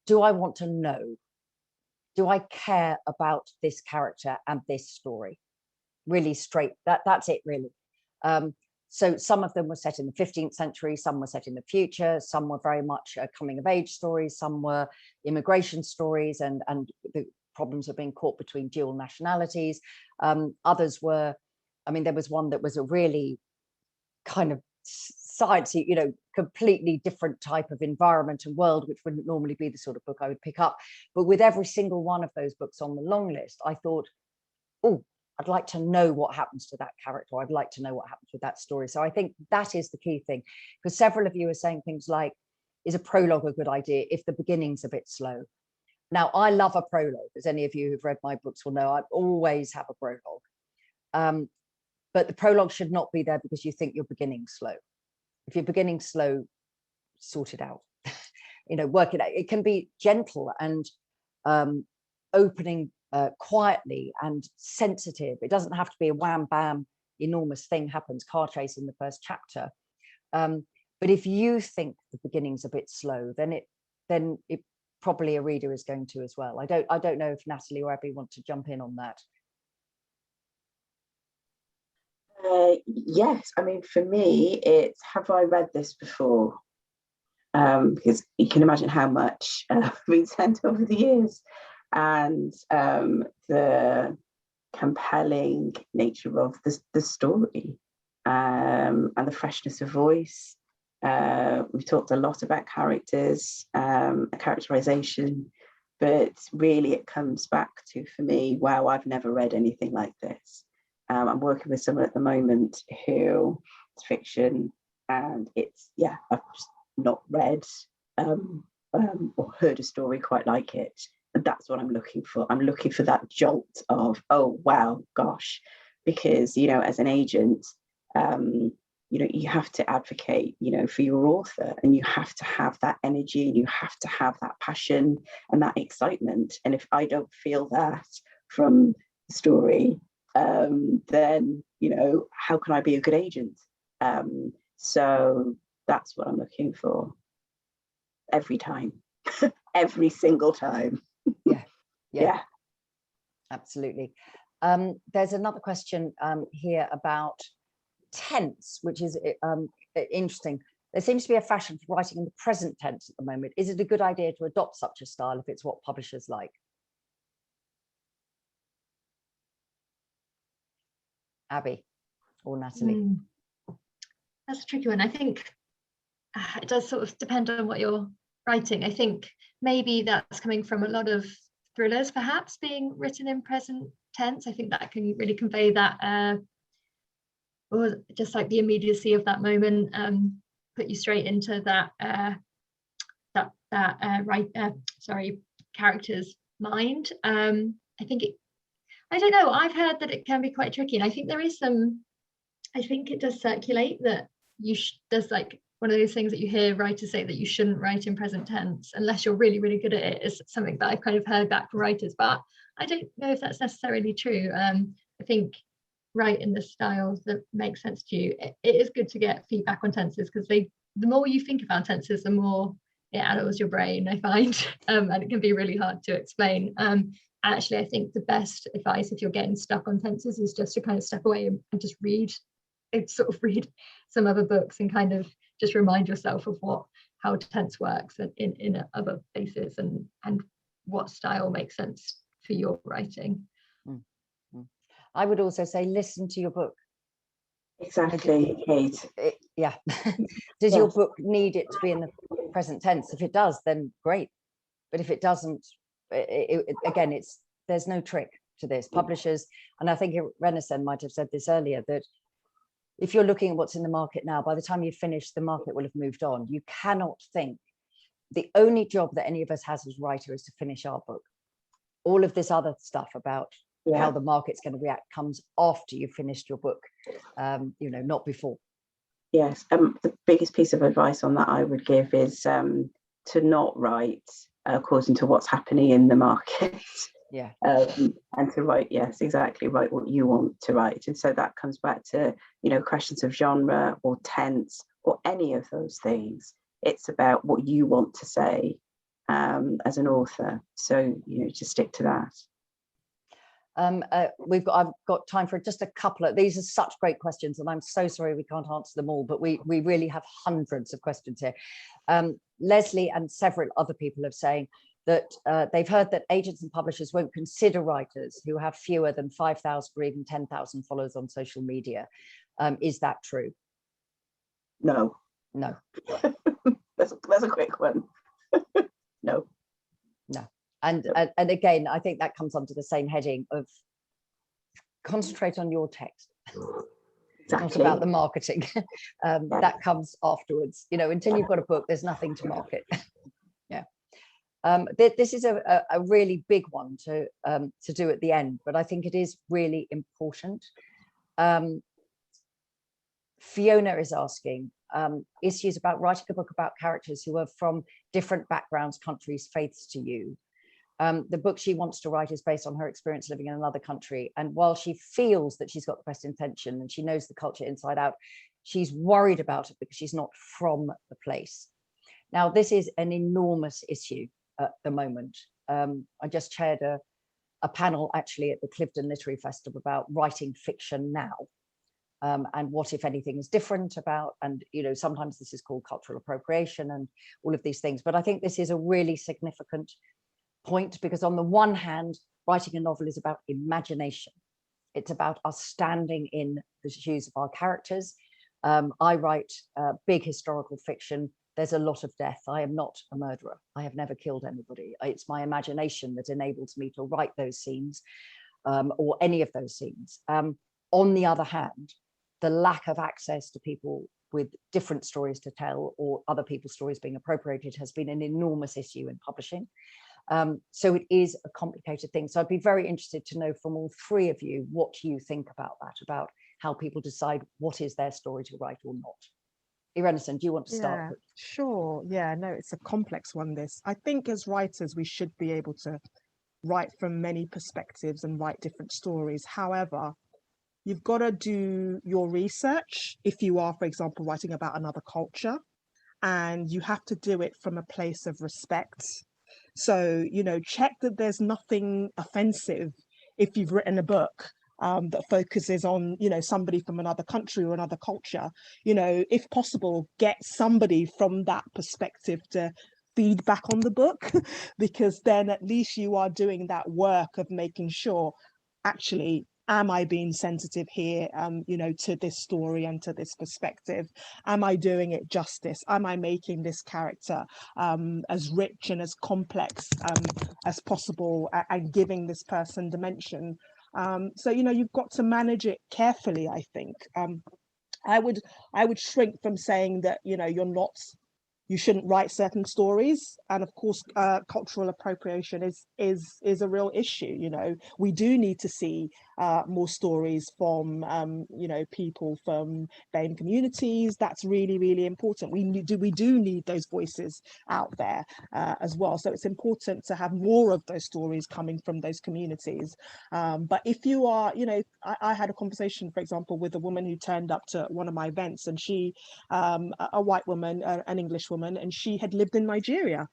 do I want to know? Do I care about this character and this story? Really straight, that's it really. So some of them were set in the 15th century, some were set in the future, some were very much coming of age stories, some were immigration stories and the problems of being caught between dual nationalities. Others were, I mean, there was one that was a really kind of sciencey, you know, completely different type of environment and world, which wouldn't normally be the sort of book I would pick up. But with every single one of those books on the long list, I thought, oh, I'd like to know what happens to that character. I'd like to know what happens with that story. So I think that is the key thing, because several of you are saying things like, is a prologue a good idea if the beginning's a bit slow? Now, I love a prologue, as any of you who've read my books will know. I always have a prologue. But the prologue should not be there because you think you're beginning slow. If you're beginning slow, sort it out. You know, work it out. It can be gentle and opening quietly and sensitive. It doesn't have to be a wham bam enormous thing happens, car chase in the first chapter. But if you think the beginning's a bit slow, then it probably a reader is going to as well. I don't know if Natalie or Abby want to jump in on that. Yes, I mean, for me, it's have I read this before? Because you can imagine how much I've been sent over the years. And the compelling nature of the story and the freshness of voice. We've talked a lot about characters, characterization, but really it comes back to, for me, wow, I've never read anything like this. I'm working with someone at the moment who it's fiction, and it's, yeah, I've just not read or heard a story quite like it. And that's what I'm looking for. I'm looking for that jolt of, oh, wow, gosh, because, you know, as an agent, you know, you have to advocate, you know, for your author, and you have to have that energy, and you have to have that passion and that excitement. And if I don't feel that from the story, then, you know, how can I be a good agent? So that's what I'm looking for every time, every single time. Yeah, absolutely. There's another question here about tense, which is interesting. There seems to be a fashion for writing in the present tense at the moment. Is it a good idea to adopt such a style if it's what publishers like? Abby or Natalie? That's a tricky one. I think it does sort of depend on what you're writing. I think maybe that's coming from a lot of thrillers perhaps being written in present tense. I think that can really convey that, or just like the immediacy of that moment, put you straight into that character's mind. I think I don't know, I've heard that it can be quite tricky, and I think there is I think it does circulate that there's like one of those things that you hear writers say that you shouldn't write in present tense unless you're really, really good at it. Is something that I've kind of heard back from writers, but I don't know if that's necessarily true. I think write in the styles that make sense to you. It is good to get feedback on tenses, because the more you think about tenses, the more it addles your brain, I find, and it can be really hard to explain. Actually, I think the best advice if you're getting stuck on tenses is just to kind of step away and just read some other books and kind of just remind yourself of how tense works in other places, and what style makes sense for your writing. I would also say listen to your book. Exactly, Kate. Yeah. Does your book need it to be in the present tense? If it does, then great. But if it doesn't, again, there's no trick to this. Publishers, and I think Irenosen might have said this earlier, that if you're looking at what's in the market now, by the time you finish, the market will have moved on. You cannot think the only job that any of us has as writer is to finish our book. All of this other stuff about how the market's going to react comes after you've finished your book, not before. Yes, the biggest piece of advice on that I would give is to not write according to what's happening in the market. Yeah. And to write, yes, exactly, write what you want to write. And so that comes back to, questions of genre or tense or any of those things. It's about what you want to say as an author. So, just stick to that. I've got time for just a couple of, these are such great questions, and I'm so sorry we can't answer them all, but we really have hundreds of questions here. Leslie and several other people are saying that they've heard that agents and publishers won't consider writers who have fewer than 5,000 or even 10,000 followers on social media. Is that true? No. No. That's a quick one. No. No. And again, I think that comes under the same heading of concentrate on your text. Exactly. Not about the marketing. That comes afterwards. Until you've got a book, there's nothing to market. Yeah. This is a really big one to do at the end, but I think it is really important. Fiona is asking issues about writing a book about characters who are from different backgrounds, countries, faiths to you. The book she wants to write is based on her experience living in another country. And while she feels that she's got the best intention and she knows the culture inside out, she's worried about it because she's not from the place. Now, this is an enormous issue at the moment. I just chaired a panel actually at the Clifton Literary Festival about writing fiction now. And what, if anything, is different about, and sometimes this is called cultural appropriation and all of these things. But I think this is a really significant point, because on the one hand, writing a novel is about imagination. It's about us standing in the shoes of our characters. I write big historical fiction. There's a lot of death. I am not a murderer. I have never killed anybody. It's my imagination that enables me to write those scenes, or any of those scenes. On the other hand, the lack of access to people with different stories to tell, or other people's stories being appropriated, has been an enormous issue in publishing. So it is a complicated thing. So I'd be very interested to know from all three of you what you think about that, about how people decide what is their story to write or not. Irenosen, do you want to start? Yeah, sure. Yeah, no, it's a complex one, this. I think as writers, we should be able to write from many perspectives and write different stories. However, you've got to do your research if you are, for example, writing about another culture, and you have to do it from a place of respect. So, check that there's nothing offensive if you've written a book that focuses on, you know, somebody from another country or another culture, you know, if possible, get somebody from that perspective to feedback on the book, because then at least you are doing that work of making sure, actually, am I being sensitive here, you know, to this story and to this perspective? Am I doing it justice? Am I making this character as rich and as complex as possible, and giving this person dimension? So, you know, you've got to manage it carefully, I think. I would shrink from saying that, you know, you shouldn't write certain stories, and of course cultural appropriation is a real issue. You know, we do need to see more stories from you know, people from BAME communities. That's really, really important. We do need those voices out there as well, so it's important to have more of those stories coming from those communities. But if you are, you know, I had a conversation, for example, with a woman who turned up to one of my events, and she, a white woman, an English woman, and she had lived in Nigeria,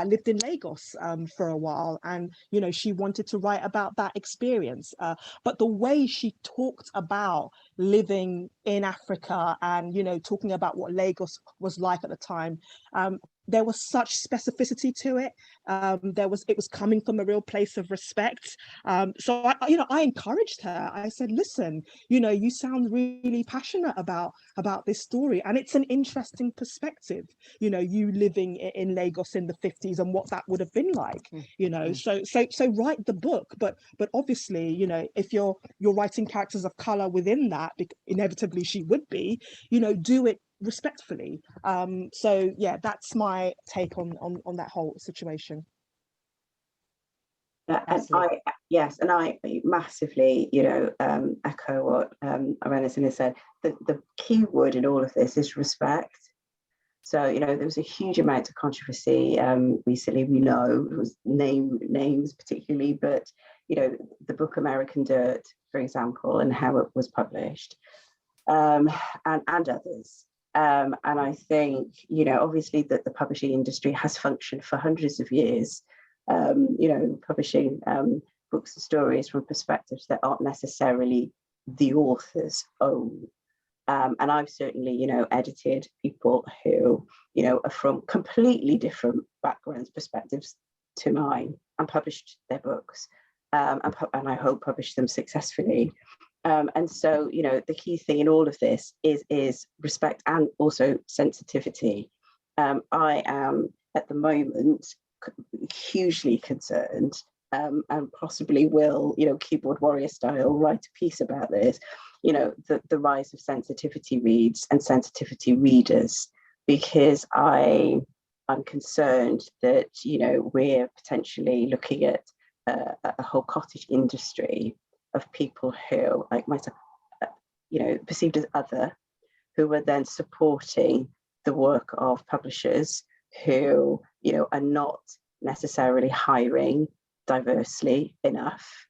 lived in Lagos for a while, and you know, she wanted to write about that experience, but the way she talked about living in Africa and, you know, talking about what Lagos was like at the time, there was such specificity to it. It was coming from a real place of respect. So you know, I encouraged her. I said, listen, you know, you sound really passionate about this story, and it's an interesting perspective, you know, you living in Lagos in the 50s and what that would have been like, you know. So write the book, but obviously, you know, if you're writing characters of color within that, inevitably she would be, you know, do it respectfully. So yeah, that's my take on that whole situation. And I massively, you know, echo what Irenosen has said. The key word in all of this is respect. So, you know, there was a huge amount of controversy recently. We know it was names particularly, but, you know, the book American Dirt, for example, and how it was published, and others. And I think, you know, obviously that the publishing industry has functioned for hundreds of years, you know, publishing books and stories from perspectives that aren't necessarily the author's own. And I've certainly, you know, edited people who, you know, are from completely different backgrounds, perspectives to mine, and published their books, and I hope published them successfully. And so, you know, the key thing in all of this is respect and also sensitivity. I am at the moment hugely concerned, and possibly will, you know, keyboard warrior style, write a piece about this, you know, the rise of sensitivity reads and sensitivity readers, because I'm concerned that, you know, we're potentially looking at a whole cottage industry of people who, like myself, you know, perceived as other, who are then supporting the work of publishers who, you know, are not necessarily hiring diversely enough,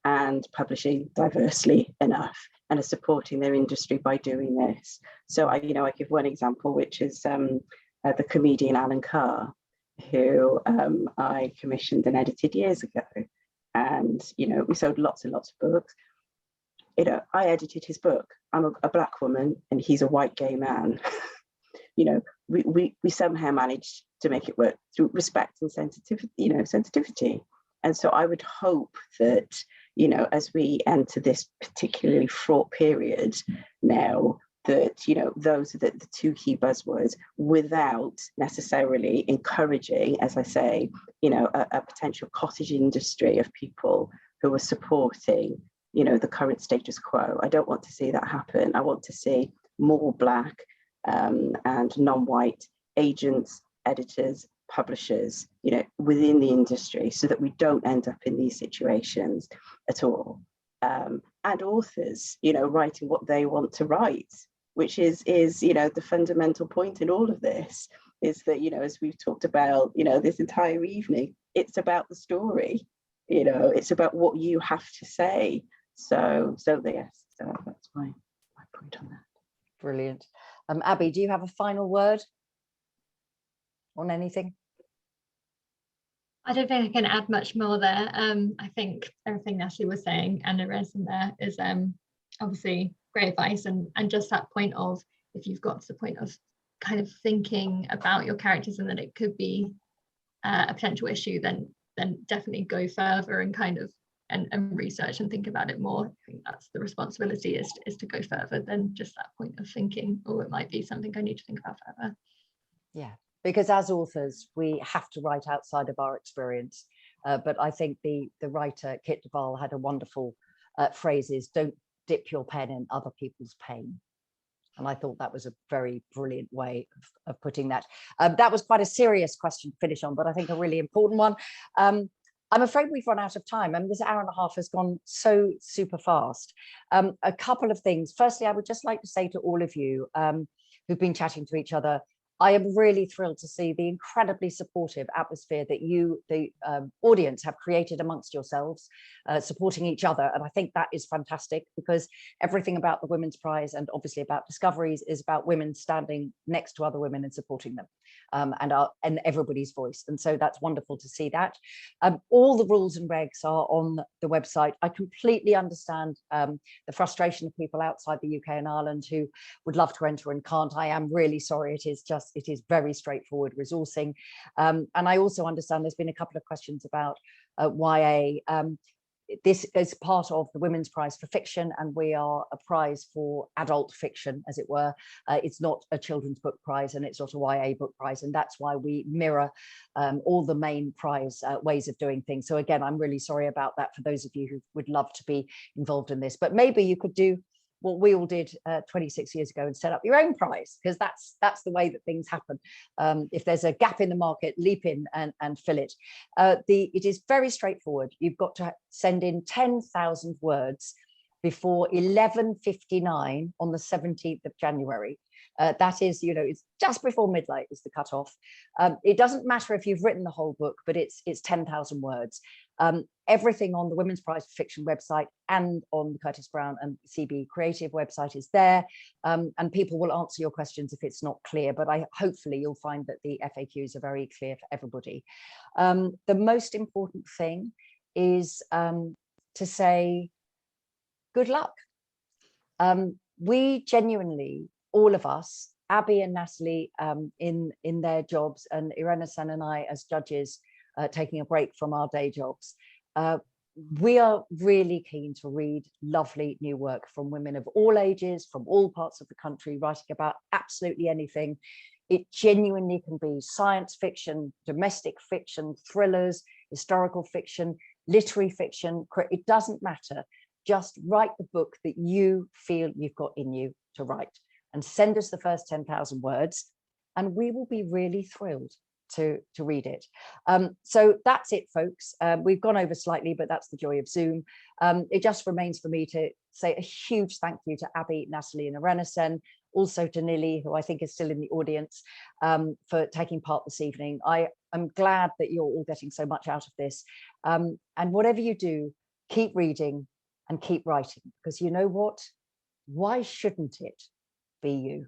and publishing diversely enough, and are supporting their industry by doing this. So I give one example, which is the comedian Alan Carr, who I commissioned and edited years ago. And, you know, we sold lots and lots of books. You know, I edited his book. I'm a black woman and he's a white gay man. You know, we somehow managed to make it work through respect and sensitivity. And so I would hope that, you know, as we enter this particularly fraught period now, that, you know, those are the two key buzzwords, without necessarily encouraging, as I say, you know, a potential cottage industry of people who are supporting, you know, the current status quo. I don't want to see that happen. I want to see more Black and non-white agents, editors, publishers, you know, within the industry, so that we don't end up in these situations at all. And authors, you know, writing what they want to write, which is, you know, the fundamental point in all of this, is that, you know, as we've talked about, you know, this entire evening, it's about the story, you know, it's about what you have to say. So yes, so that's my point on that. Brilliant. Abby, do you have a final word on anything? I don't think I can add much more there. I think everything Natalie was saying and the rest in there is obviously great advice, and just that point of, if you've got to the point of kind of thinking about your characters and that it could be a potential issue, then definitely go further and kind of and research and think about it more. I think that's the responsibility, is to go further than just that point of thinking, oh, it might be something I need to think about further. Yeah, because as authors, we have to write outside of our experience. But I think the writer Kit Duvall had a wonderful phrases, don't dip your pen in other people's pain. And I thought that was a very brilliant way of putting that. That was quite a serious question to finish on, but I think a really important one. I'm afraid we've run out of time, and this hour and a half has gone so super fast. A couple of things. Firstly, I would just like to say to all of you who've been chatting to each other, I am really thrilled to see the incredibly supportive atmosphere that you, the audience, have created amongst yourselves, supporting each other. And I think that is fantastic, because everything about the Women's Prize, and obviously about Discoveries, is about women standing next to other women and supporting them, and everybody's voice. And so that's wonderful to see that. All the rules and regs are on the website. I completely understand the frustration of people outside the UK and Ireland who would love to enter and can't. I am really sorry. It is very straightforward resourcing. And I also understand there's been a couple of questions about YA. This is part of the Women's Prize for Fiction, and we are a prize for adult fiction, as it were. It's not a children's book prize, and it's not a YA book prize, and that's why we mirror all the main prize ways of doing things. So again, I'm really sorry about that for those of you who would love to be involved in this, but maybe you could do what we all did 26 years ago and set up your own prize, because that's the way that things happen. If there's a gap in the market, leap in and fill it. It is very straightforward. You've got to send in 10,000 words before 11:59 on the 17th of January. That is, it's just before midnight is the cutoff. It doesn't matter if you've written the whole book, but it's 10,000 words. Everything on the Women's Prize for Fiction website and on the Curtis Brown and CB Creative website is there, and people will answer your questions if it's not clear, but hopefully you'll find that the FAQs are very clear for everybody. The most important thing is to say good luck. We genuinely, all of us, Abby and Natalie in their jobs, and Irenosen and I as judges, taking a break from our day jobs, we are really keen to read lovely new work from women of all ages, from all parts of the country, writing about absolutely anything. It genuinely can be science fiction, domestic fiction, thrillers, historical fiction, literary fiction. It doesn't matter. Just write the book that you feel you've got in you to write, and send us the first 10,000 words, and we will be really thrilled to read it. So that's it, folks. We've gone over slightly, but that's the joy of Zoom. It just remains for me to say a huge thank you to Abby, Natalie and Irenosen, also to Nili, who I think is still in the audience, for taking part this evening. I'm glad that you're all getting so much out of this. And whatever you do, keep reading and keep writing, because you know what? Why shouldn't it be you?